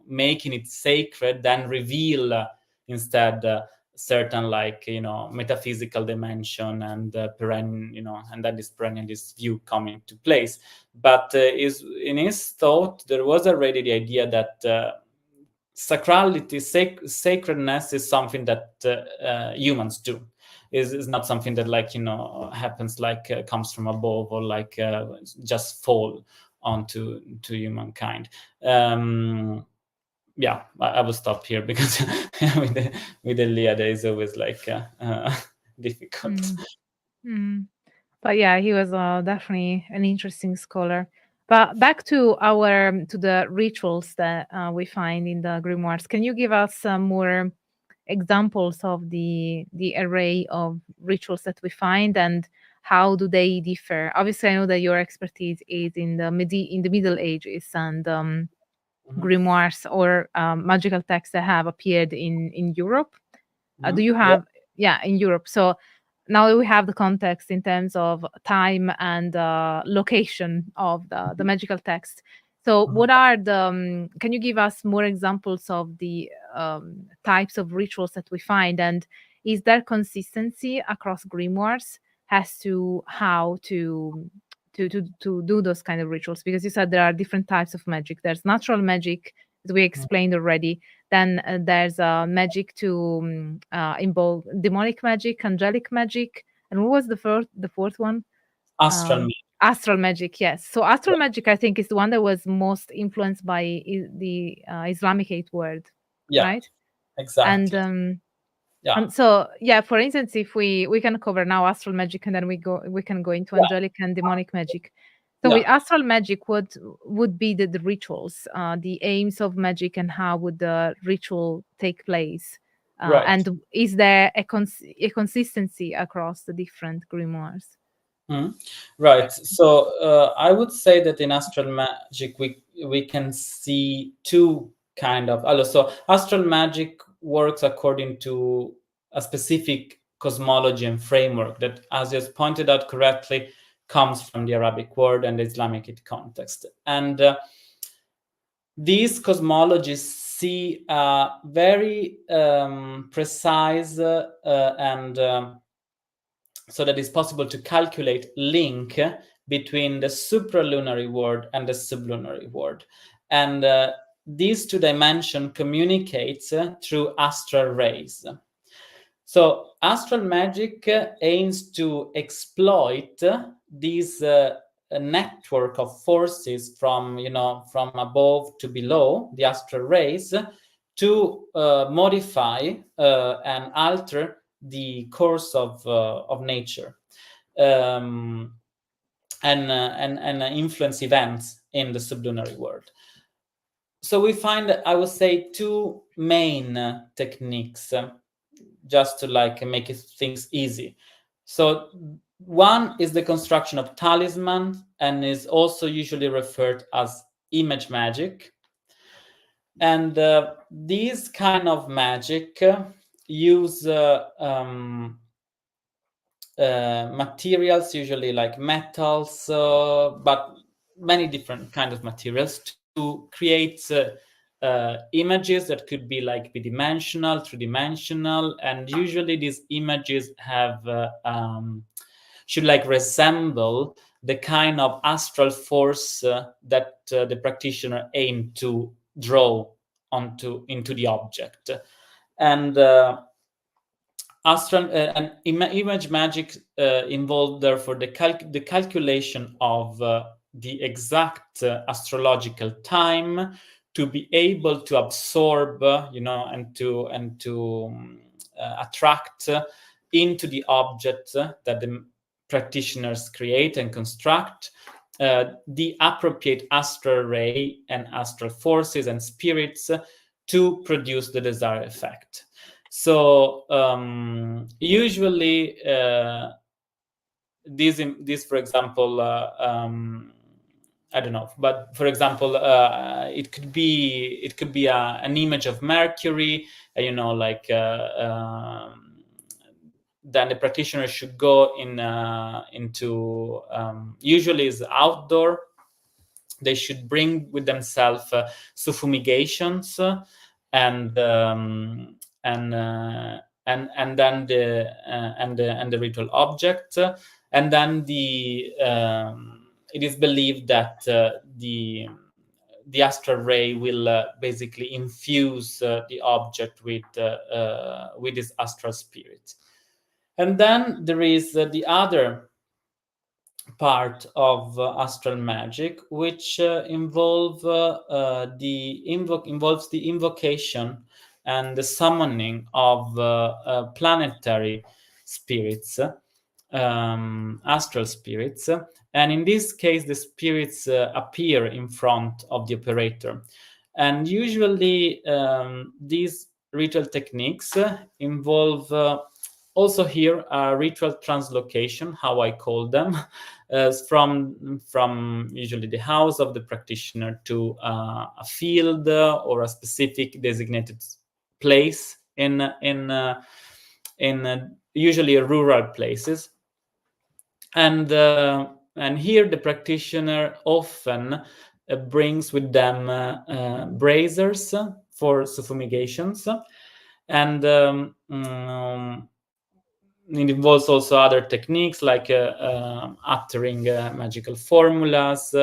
making it sacred then reveal instead certain like metaphysical dimension and and then this perennialist view coming to place. But in his thought there was already the idea that sacrality, sacredness is something that humans do. Is not something that like happens like comes from above or like just fall onto humankind. Yeah, I will stop here because with the Eliade is always like difficult. But yeah, he was definitely an interesting scholar. But back to the rituals that we find in the grimoires. Can you give us some more examples of the array of rituals that we find, and how do they differ? Obviously, I know that your expertise is in the Middle Ages and grimoires or magical texts that have appeared in Europe. Do you have in Europe? So now that we have the context in terms of time and location of the magical text. So what are the, can you give us more examples of the types of rituals that we find? And is there consistency across grimoires as to how to do those kind of rituals? Because you said there are different types of magic. There's natural magic, as we explained already. Then there's magic to involve demonic magic, angelic magic, and what was the fourth one? Astral magic. Astral magic, yes. So astral magic, I think, is the one that was most influenced by the Islamic 8 word, right? Exactly. And so, for instance, if we can cover now astral magic, and then we can go into angelic and demonic magic. So with astral magic, what would be the rituals, the aims of magic, and how would the ritual take place? And is there a consistency across the different grimoires? Right. So I would say that in astral magic we can see two kind of. So astral magic works according to a specific cosmology and framework that, as you pointed out correctly, comes from the Arabic world and the Islamic context. And these cosmologies see a very precise and so that it's possible to calculate link between the supralunary world and the sublunary world. And these two dimensions communicates through astral rays. So astral magic aims to exploit this network of forces from above to below, the astral rays, to modify and alter the course of nature and influence events in the sublunary world. So we find, I would say, two main techniques just to like make things easy. So one is the construction of talisman, and is also usually referred as image magic. And these kind of magic use materials, usually like metals, but many different kinds of materials to create images that could be like bidimensional, three-dimensional, and usually these images have should like resemble the kind of astral force that the practitioner aimed to draw into the object. And astral and image magic involved therefore the calculation of the exact astrological time to be able to absorb, and to attract into the object that the practitioners create and construct the appropriate astral ray and astral forces and spirits to produce the desired effect. So usually this, for example, I don't know, but for example, it could be an image of Mercury, then the practitioner should go into usually is outdoor. They should bring with themselves suffumigations and then the ritual object, and then it is believed that the astral ray will basically infuse the object with this astral spirit. And then there is the other part of astral magic, which involves the invocation and the summoning of planetary spirits, astral spirits. And in this case, the spirits appear in front of the operator. And usually these ritual techniques involve also here ritual translocation, how I call them, from usually the house of the practitioner to a field or a specific designated place in usually rural places. And here the practitioner often brings with them braziers for suffumigations, and it involves also other techniques like uttering magical formulas,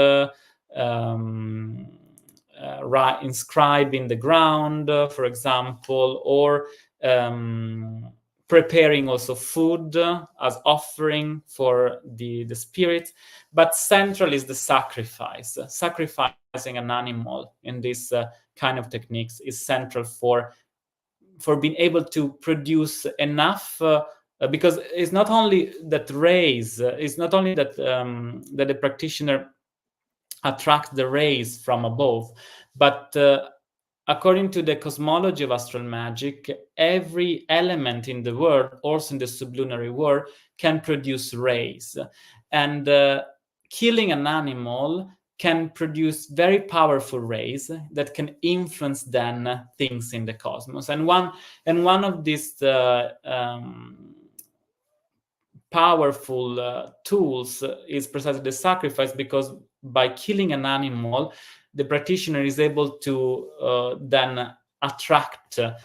inscribed in the ground, for example, or preparing also food as offering for the spirit. But central is the sacrifice. Sacrificing an animal in this kind of techniques is central for being able to produce enough, because it's not only that rays, it's not only that that the practitioner attracts the rays from above, but according to the cosmology of astral magic, every element in the world, also in the sublunary world, can produce rays. And killing an animal can produce very powerful rays that can influence then things in the cosmos. And one of these powerful tools is precisely the sacrifice, because by killing an animal, the practitioner is able to then attract a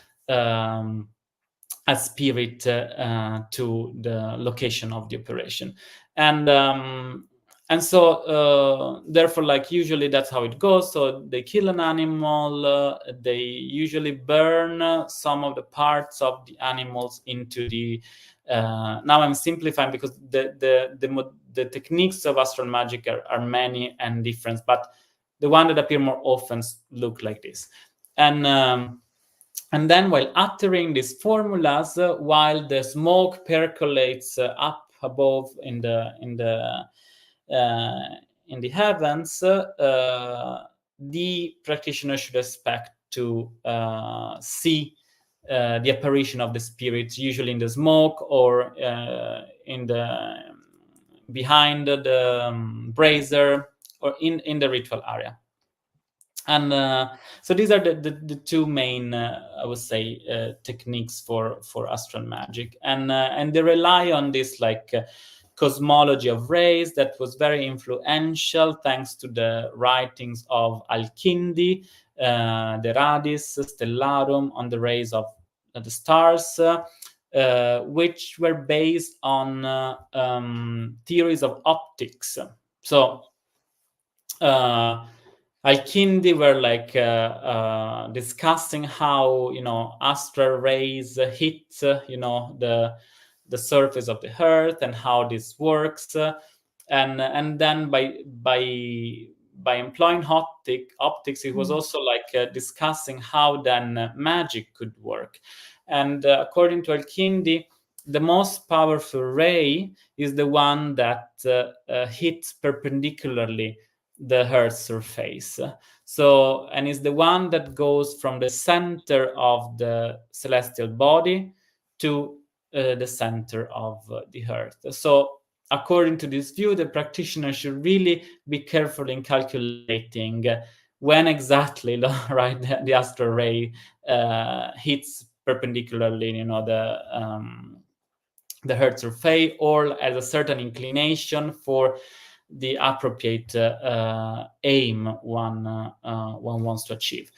spirit to the location of the operation. And so therefore, like usually that's how it goes. So they kill an animal, they usually burn some of the parts of the animals into the now I'm simplifying because the techniques of astral magic are many and different, but the one that appear more often look like this. And then while uttering these formulas, while the smoke percolates up above in the heavens, the practitioner should expect to see the apparition of the spirits, usually in the smoke or behind the brazier or in the ritual area. And so these are the two main, I would say, techniques for astral magic, and they rely on this like cosmology of rays that was very influential thanks to the writings of Al-Kindi, the Radis Stellarum on the rays of the stars, which were based on theories of optics. So Al-Kindi were like discussing how astral rays hit the surface of the earth and how this works, and then by employing optics, it was also like discussing how then magic could work. And according to Al-Kindi, the most powerful ray is the one that hits perpendicularly the Earth's surface. So, and is the one that goes from the center of the celestial body to the center of the Earth. So, according to this view, the practitioner should really be careful in calculating when exactly, right, the astral ray hits perpendicularly, the Earth's surface, or as a certain inclination for the appropriate aim one wants to achieve.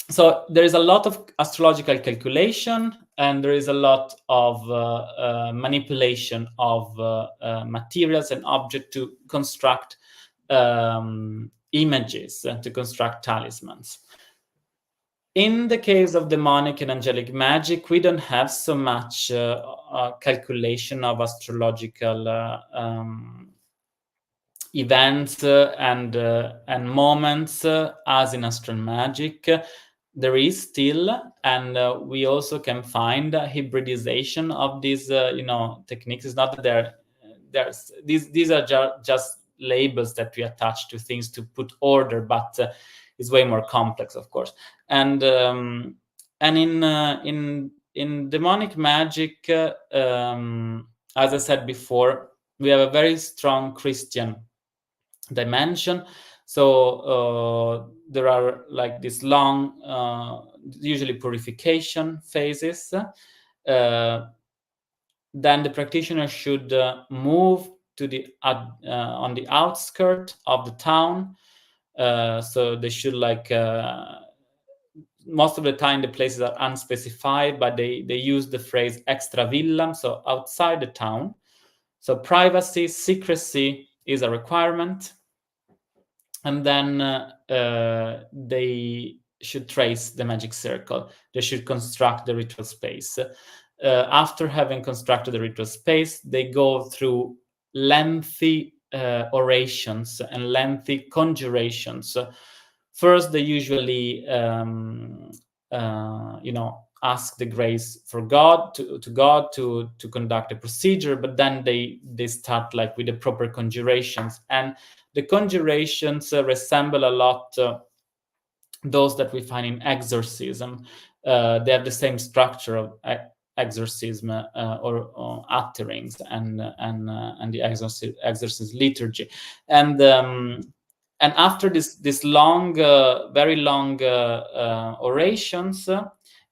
So there is a lot of astrological calculation, and there is a lot of manipulation of materials and objects to construct images, to construct talismans. In the case of demonic and angelic magic, we don't have so much calculation of astrological events and moments as in astral magic. There is still, and we also can find a hybridization of these techniques. It's not that these are just labels that we attach to things to put order, but it's way more complex, of course. And in demonic magic, as I said before, we have a very strong Christian dimension. So there are like these long, usually purification phases. Then the practitioner should move to the on the outskirt of the town. So they should like most of the time the places are unspecified, but they use the phrase extra villam, so outside the town. So privacy, secrecy is a requirement. And then they should trace the magic circle. They should construct the ritual space. After having constructed the ritual space, they go through lengthy orations and lengthy conjurations. First, they usually, ask the grace for God to conduct a procedure, but then they start like with the proper conjurations, and the conjurations resemble a lot those that we find in exorcism. They have the same structure of exorcism or utterings and the exorcism liturgy, and after this long, very long orations,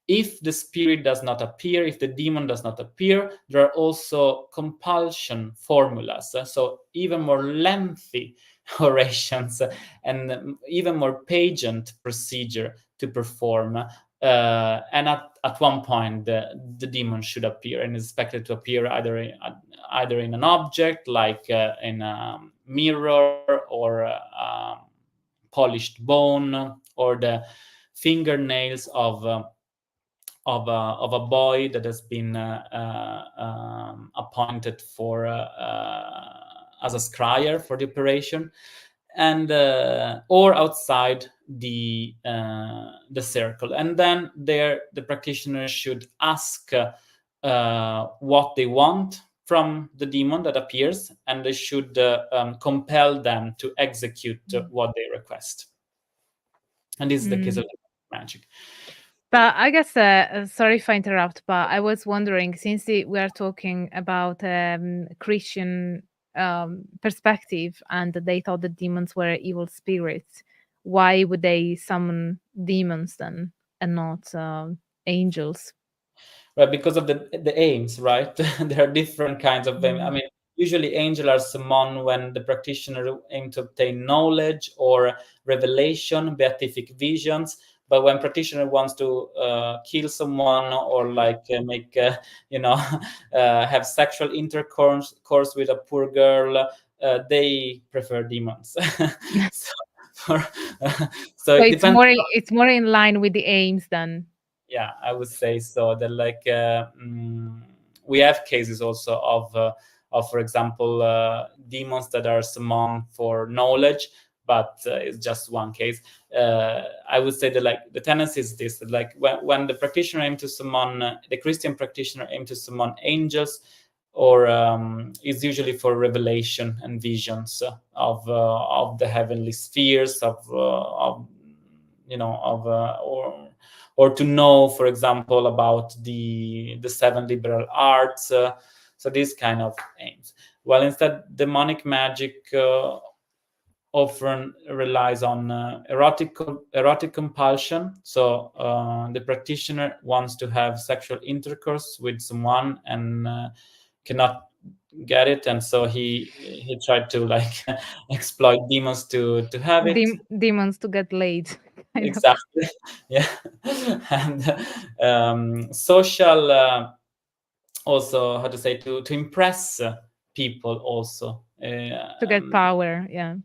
if the spirit does not appear, if the demon does not appear, there are also compulsion formulas. So even more lengthy orations and even more pageant procedure to perform. And at one point, the demon should appear, and is expected to appear either in an object, like in a mirror, or polished bone, or the fingernails of a boy that has been appointed for as a scryer for the operation, and or outside the circle. And then there the practitioner should ask what they want from the demon that appears, and they should compel them to execute what they request. And this is the case of magic. But I guess, sorry if I interrupt, but I was wondering, since we are talking about Christian perspective, and they thought the demons were evil spirits, why would they summon demons then and not angels? right? Because of the aims, right? There are different kinds of aims. I mean, usually angels are summoned when the practitioner aims to obtain knowledge or revelation, beatific visions. But when practitioner wants to kill someone or like make have sexual intercourse with a poor girl, they prefer demons. so, for, so it depends. It's more in line with the aims then. Yeah, I would say so. That like we have cases also of for example demons that are summoned for knowledge, but it's just one case. I would say that like the tendency is this: that, like when the practitioner aim to summon the Christian practitioner aim to summon angels, or is usually for revelation and visions of the heavenly spheres of or to know, for example, about the seven liberal arts. So these kind of aims. While instead demonic magic often relies on erotic compulsion. So the practitioner wants to have sexual intercourse with someone and cannot get it, and so he tried to like exploit demons to have it. Demons to get laid. Exactly. Yeah. And social also, how to say, to impress people also, to get power. Yeah.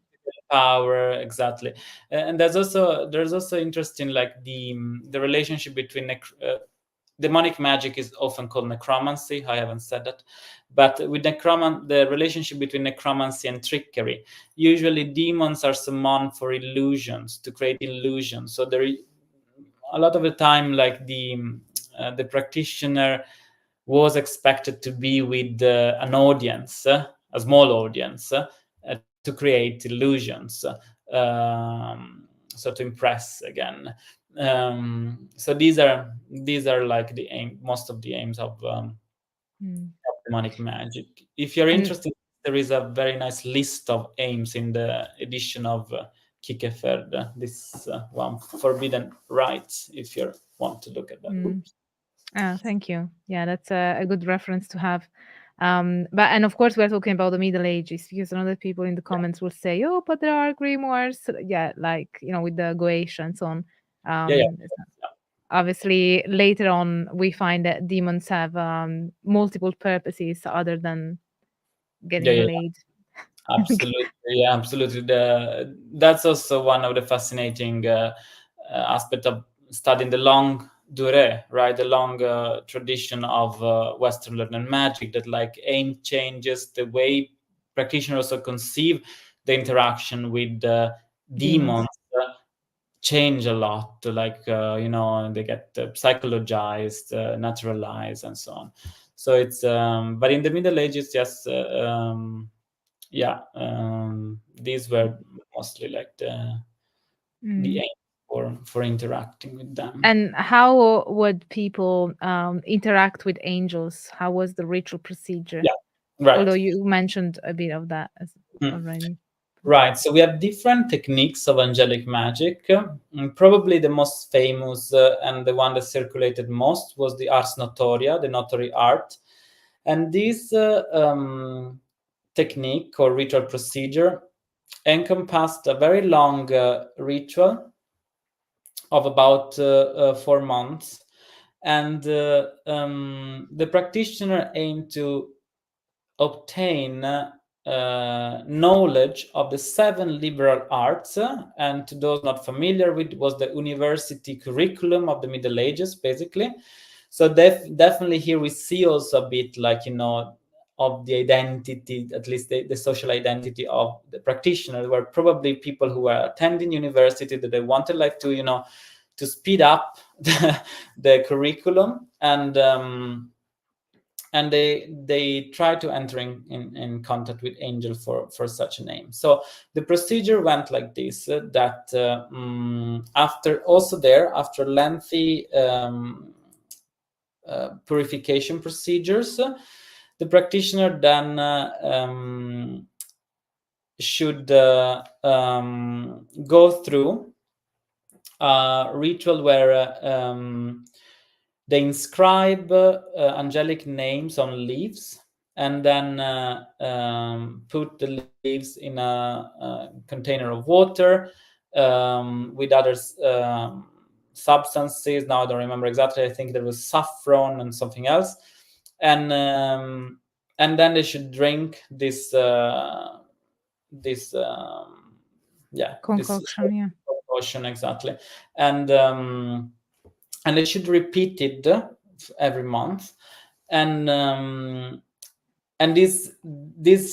Power, exactly. And there's also interesting, like the relationship between demonic magic is often called necromancy. I haven't said that, but with the relationship between necromancy and trickery. Usually, demons are summoned for illusions, to create illusions. So there, a lot of the time, like the practitioner was expected to be with an audience, a small audience, to create illusions. So to impress again. So these are like the aim, most of the aims of demonic magic. If you're interested, there is a very nice list of aims in the edition of Kierkegaard, this one, Forbidden Rites, if you want to look at that. Thank you. Yeah, that's a good reference to have. And of course, we're talking about the Middle Ages, because another people in the comments will say, "Oh, but there are grimoires." Yeah, like with the Goetia and so on. Obviously, later on, we find that demons have multiple purposes other than getting laid. Absolutely, yeah, absolutely. That's also one of the fascinating aspect of studying the longue durée, right? The long tradition of Western learned magic, that like aim changes the way practitioners also conceive the interaction with demons. Change a lot, like they get psychologized, naturalized, and so on. So it's but in the Middle Ages, yes. These were mostly like the aim for interacting with them. And how would people interact with angels? How was the ritual procedure? Yeah, right. Although you mentioned a bit of that already. Right. So we have different techniques of angelic magic. Probably the most famous and the one that circulated most was the ars notoria, the notary art. And this technique or ritual procedure encompassed a very long ritual of about 4 months. And the practitioner aimed to obtain knowledge of the 7 liberal arts, and to those not familiar with, was the university curriculum of the Middle Ages, basically. So definitely here we see also a bit like of the identity, at least the social identity of the practitioners, were probably people who were attending university, that they wanted like to speed up the curriculum, and they try to enter in contact with angel for such a name. So the procedure went like this: that after lengthy purification procedures, the practitioner then should go through a ritual where they inscribe angelic names on leaves, and then put the leaves in a container of water with other substances. Now I don't remember exactly. I think there was saffron and something else, and then they should drink this Concoction, concoction, exactly, and they should repeat it every month, and this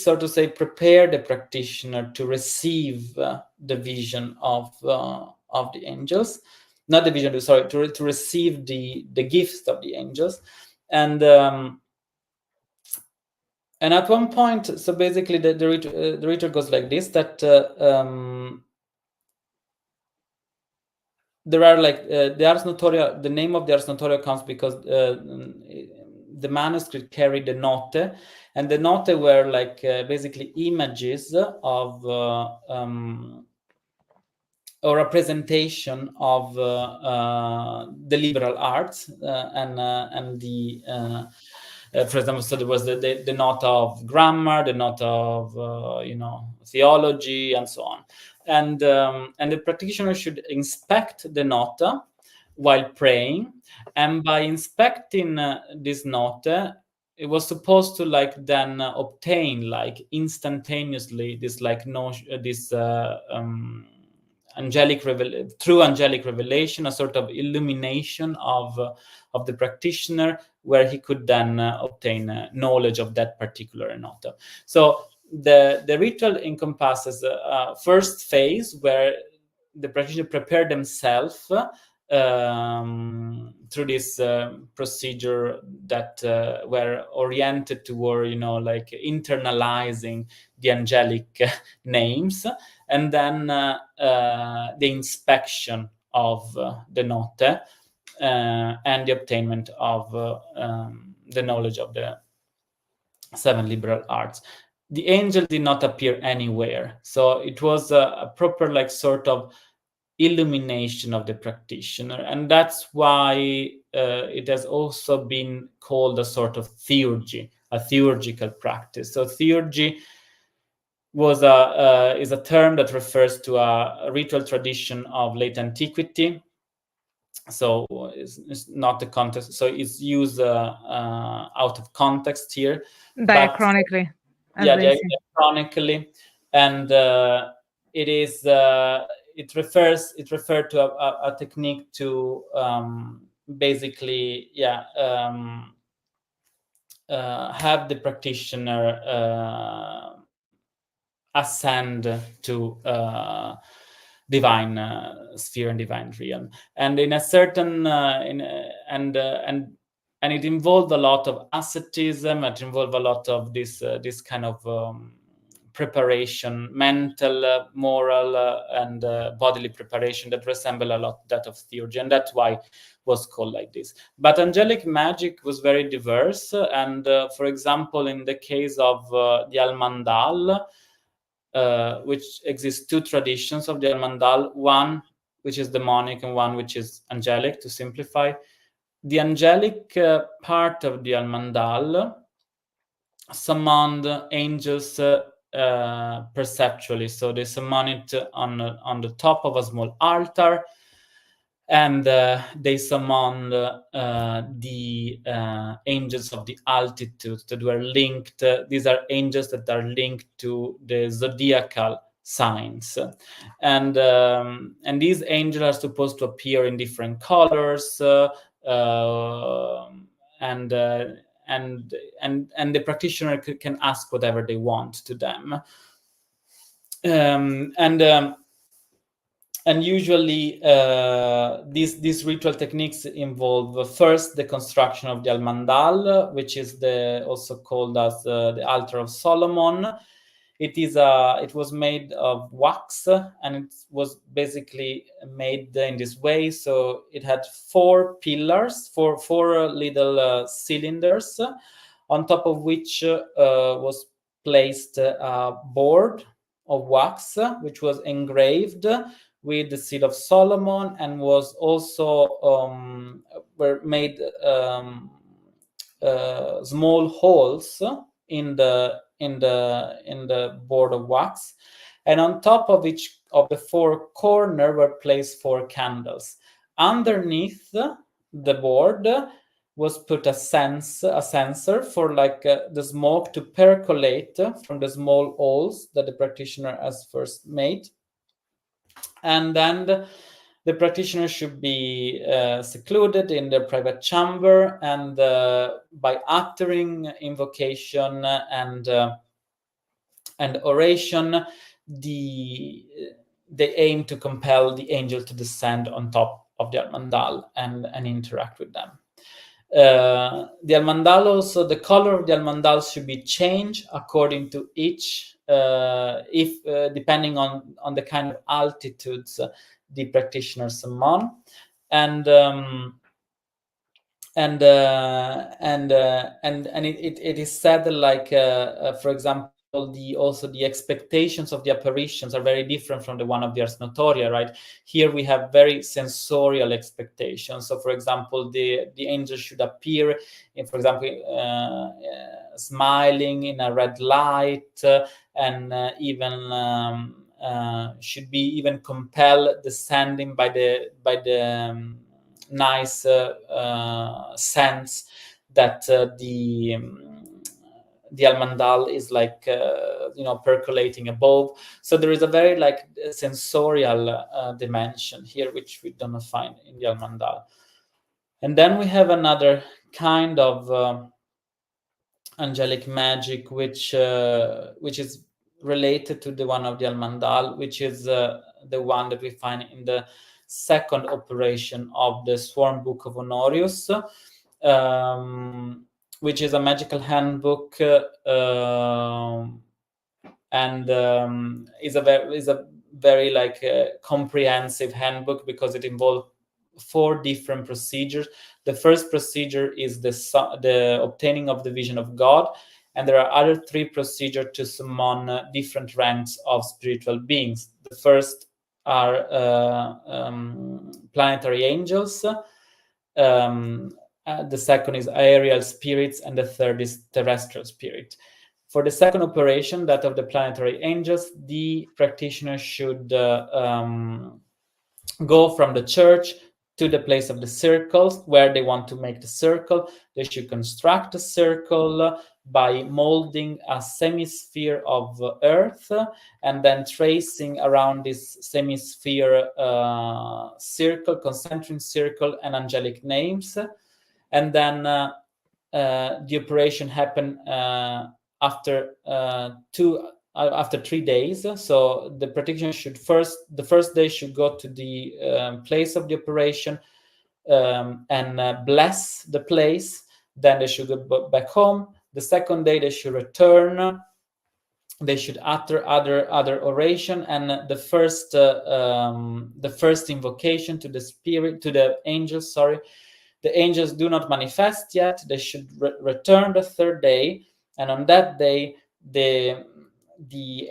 so to say prepare the practitioner to receive the vision of the angels, not the vision, sorry, to receive the gifts of the angels, and at one point, so basically the ritual goes like this, that there are like the Ars Notoria, the name of the Ars Notoria comes because the manuscript carried the note, and the note were like basically images of or representation of the liberal arts and the for example, so there was the note of grammar, the note of theology, and so on, and the practitioner should inspect the note while praying, and by inspecting this note, it was supposed to like then obtain like instantaneously this like through angelic revelation, a sort of illumination of the practitioner, where he could then obtain knowledge of that particular note. So the ritual encompasses a first phase where the practitioner prepare themselves through this procedure that were oriented toward like internalizing the angelic names, and then the inspection of the note and the obtainment of the knowledge of the 7 liberal arts. The angel did not appear anywhere, so it was a proper like sort of illumination of the practitioner, and that's why it has also been called a sort of theurgy, a theurgical practice. So theurgy is a term that refers to a ritual tradition of late antiquity. So it's not the context. So it's used out of context here. Diachronically. Diachronically, and it is it referred to a technique to basically have the practitioner ascend to divine sphere and divine realm, and in a certain and it involved a lot of asceticism. It involved a lot of this kind of preparation, mental, moral, and bodily preparation that resemble a lot that of theurgy, and that's why it was called like this. But angelic magic was very diverse, and for example, in the case of the Almandal, which exists 2 traditions of the Almandal, one which is demonic and one which is angelic, to simplify. The angelic part of the Almandal summoned angels perceptually, so they summon it on the top of a small altar, and they summoned the angels of the altitude that were linked. These are angels that are linked to the zodiacal signs, and these angels are supposed to appear in different colors, and the practitioner can ask whatever they want to them, and usually these ritual techniques involve first the construction of the Almandal, which is also called as the altar of Solomon. It was made of wax, and it was basically made in this way. So it had 4 pillars, four little cylinders, on top of which was placed a board of wax, which was engraved with the Seal of Solomon, and was also were made small holes in the board of wax, and on top of each of the four corners were placed 4 candles. Underneath the board was put a sensor for the smoke to percolate from the small holes that the practitioner has first made, and then the practitioner should be secluded in their private chamber, and by uttering invocation and oration, they aim to compel the angel to descend on top of the Almandal and interact with them. The Almandal also, the color of the Almandal should be changed according to each, depending on the kind of altitudes the practitioner summon, and it is said for example, the expectations of the apparitions are very different from the one of the Ars Notoria, right? Here we have very sensorial expectations. So, for example, the angel should appear in, for example, smiling in a red light, and even should be even compelled descending by the nice sense that the Almandal is percolating above. So there is a very sensorial dimension here, which we do not find in the Almandal. And then we have another kind of angelic magic, which is related to the one of the Almandal, which is the one that we find in the second operation of the Sworn Book of Honorius, which is a magical handbook, and is a very comprehensive handbook, because it involves 4 different procedures. The first procedure is the obtaining of the vision of God, and there are other 3 procedures to summon different ranks of spiritual beings. The first are planetary angels. The second is aerial spirits, and the third is terrestrial spirit. For the second operation, that of the planetary angels, the practitioner should go from the church to the place of the circles where they want to make the circle. They should construct a circle by molding a semisphere of earth, and then tracing around this semisphere circle, concentric circle, and angelic names. And then the operation happened after 3 days. So the practitioner should the first day should go to the place of the operation and bless the place. Then they should go back home. The second day they should return. They should utter other oration, and the first invocation to the spirit, to the angels. Sorry, the angels do not manifest yet. They should return the third day, and on that day the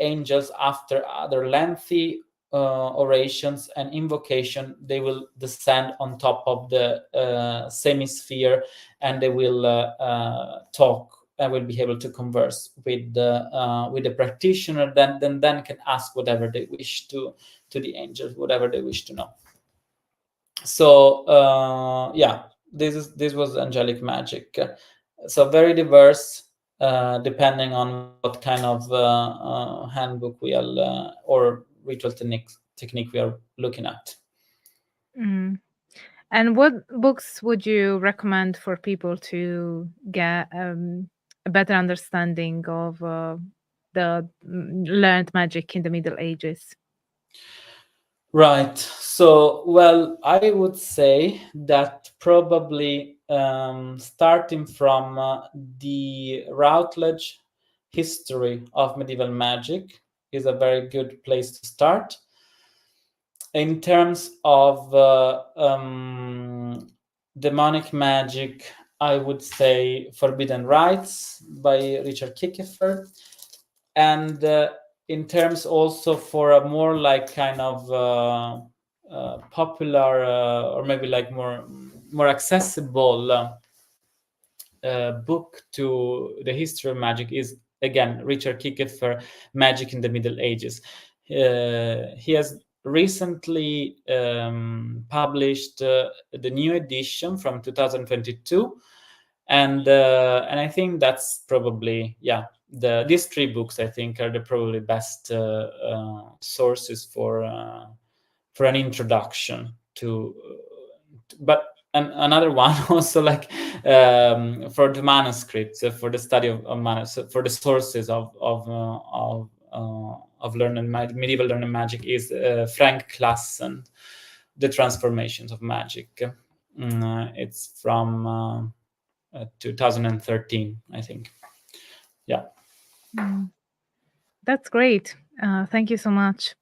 angels, after other lengthy orations and invocation, they will descend on top of the semisphere, and they will talk and will be able to converse with the practitioner. Then can ask whatever they wish to the angels, whatever they wish to know. So this was angelic magic. So very diverse, depending on what kind of handbook we are or ritual technique we are looking at. Mm. And what books would you recommend for people to get a better understanding of the learned magic in the Middle Ages? Right. So, well, I would say that probably starting from the Routledge History of Medieval Magic is a very good place to start. In terms of demonic magic, I would say Forbidden Rites by Richard Kickefer. And in terms also for a more like kind of popular or maybe like more accessible book to the history of magic is again Richard Kiefer, Magic in the Middle Ages. He has recently published the new edition from 2022, and I think that's probably these three books I think are the probably best sources for an introduction to but another one also like for the manuscripts for the study of manuscripts for the sources of medieval learned magic is Frank Klassen, The Transformations of Magic. It's from 2013, I think. Yeah. That's great. Thank you so much.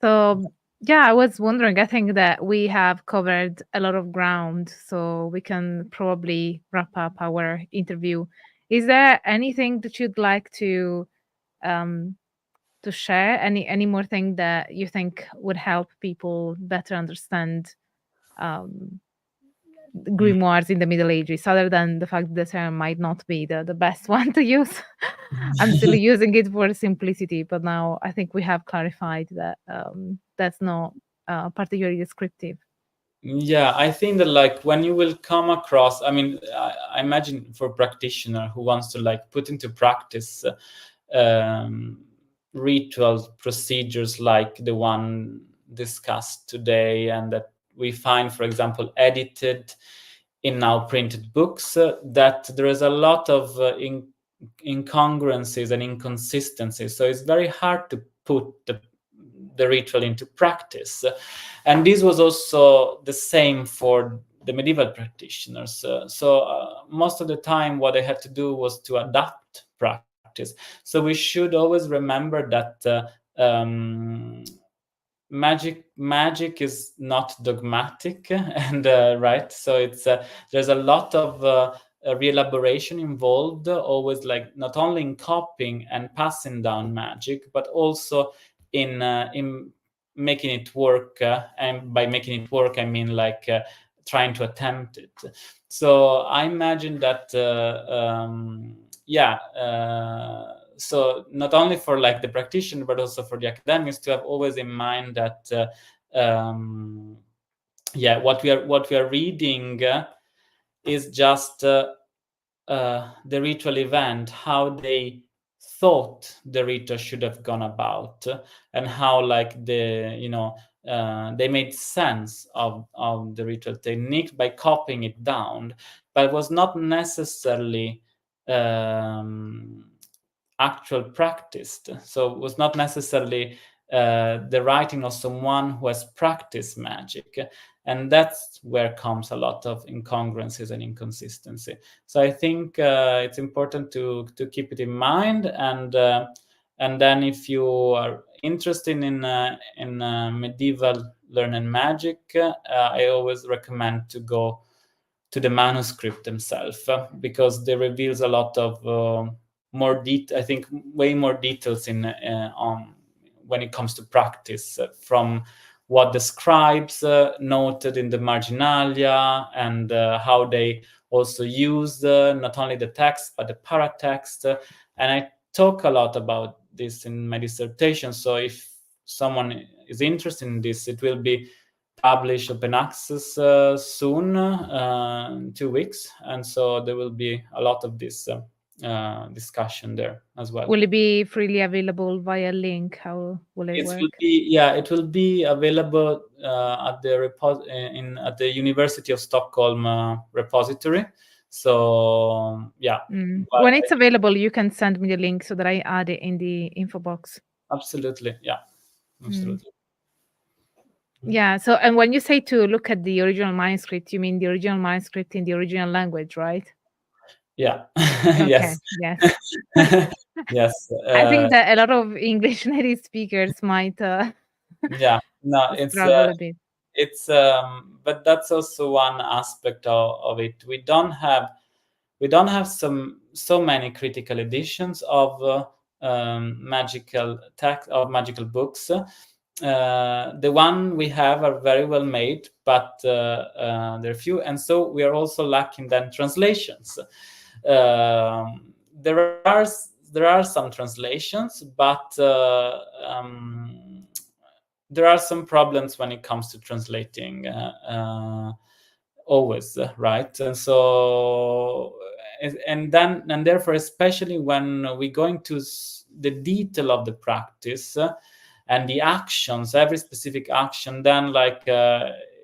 So, yeah, I was wondering, I think that we have covered a lot of ground, so we can probably wrap up our interview. Is there anything that you'd like to share? Any more thing that you think would help people better understand grimoires in the Middle Ages, other than the fact that the term might not be the best one to use? I'm still using it for simplicity, but now I think we have clarified that that's not particularly descriptive. Yeah, I think that like when you will come across, I mean, I imagine for a practitioner who wants to like put into practice ritual procedures like the one discussed today, and that we find, for example, edited in now printed books, that there is a lot of incongruences and inconsistencies. So it's very hard to put the ritual into practice. And this was also the same for the medieval practitioners. So most of the time, what they had to do was to adapt practice. So we should always remember that magic is not dogmatic, and right. So it's there's a lot of re-elaboration involved, always, like not only in copying and passing down magic, but also in making it work. And by making it work, I mean like trying to attempt it. So I imagine that so not only for like the practitioner, but also for the academics, to have always in mind that what we are reading is just the ritual event, how they thought the ritual should have gone about, and how like they made sense of the ritual technique by copying it down, but it was not necessarily actual practiced. So it was not necessarily the writing of someone who has practiced magic. And that's where comes a lot of incongruences and inconsistency. So I think it's important to keep it in mind. And then if you are interested in medieval learned magic, I always recommend to go to the manuscript themselves, because they reveals a lot of more I think way more details in on when it comes to practice, from what the scribes noted in the marginalia, and how they also used not only the text but the paratext. And I talk a lot about this in my dissertation. So if someone is interested in this, it will be published open access soon, in 2 weeks, and so there will be a lot of this discussion there as well. Will it be freely available via link? How will it work? It will be available at the at the University of Stockholm repository. So when it's available, you can send me the link so that I add it in the info box. Absolutely, absolutely. Yeah. So, and when you say to look at the original manuscript, you mean the original manuscript in the original language, right? Yeah. Okay. Yes. Yes. I think that a lot of English native speakers might struggle a bit. It's but that's also one aspect of it. We don't have so many critical editions of magical text of magical books. The one we have are very well made, but there are few, and so we are also lacking then translations. There are some translations, but there are some problems when it comes to translating always, right? And so and therefore, especially when we go into the detail of the practice and the actions, every specific action, then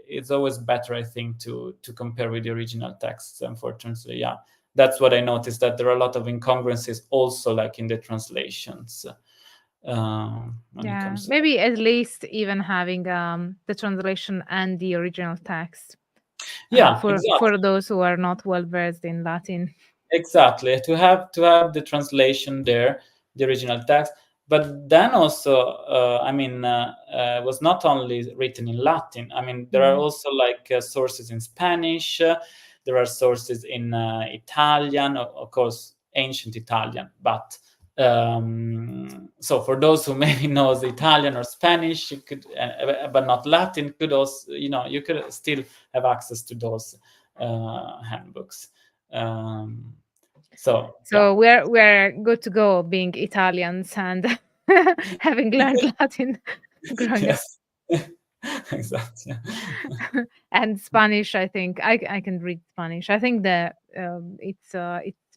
it's always better, I think, to compare with the original texts. Unfortunately, yeah, that's what I noticed, that there are a lot of incongruences also, like in the translations. Yeah, maybe at least even having the translation and the original text. Yeah, for those who are not well versed in Latin. Exactly, to have the translation there, the original text, but then also, it was not only written in Latin. I mean, there are also sources in Spanish. There are sources in Italian, of course, ancient Italian. But so for those who maybe knows Italian or Spanish, you could, but not Latin, could also, you could still have access to those handbooks. So yeah. we're good to go, being Italians and having learned Latin growing up. Exactly. And Spanish, I think I can read Spanish. I think that it's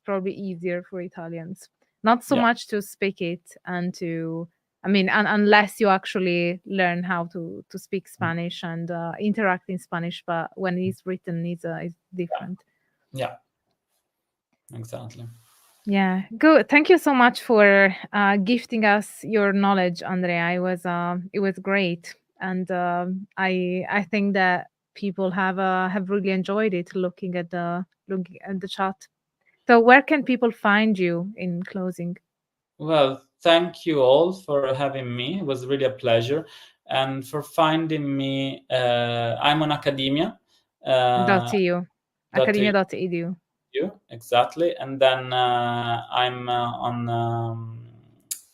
probably easier for Italians, not so much to speak it and to. I mean, unless you actually learn how to speak Spanish and interact in Spanish, but when it's written, it's different. Yeah. Exactly. Yeah, good. Thank you so much for gifting us your knowledge, Andrea. It was great, and I think that people have really enjoyed it looking at the chat. So, where can people find you in closing? Well, thank you all for having me. It was really a pleasure, and for finding me. I'm on Academia. .eu, academia.edu. Exactly, and then I'm on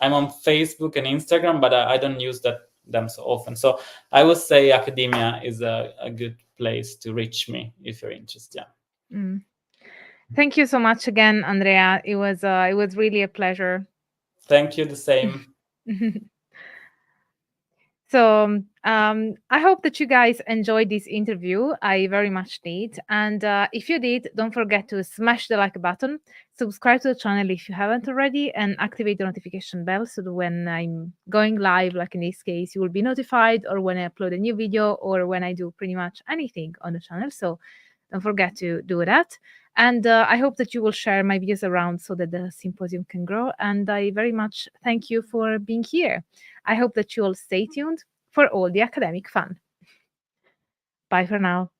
Facebook and Instagram, but I don't use them so often. So I would say Academia is a good place to reach me if you're interested. Yeah. Thank you so much again, Andrea. It was really a pleasure. Thank you. The same. So I hope that you guys enjoyed this interview. I very much did. And if you did, don't forget to smash the like button, subscribe to the channel if you haven't already, and activate the notification bell so that when I'm going live, like in this case, you will be notified, or when I upload a new video, or when I do pretty much anything on the channel. So don't forget to do that. And I hope that you will share my videos around so that the symposium can grow. And I very much thank you for being here. I hope that you all stay tuned for all the academic fun. Bye for now.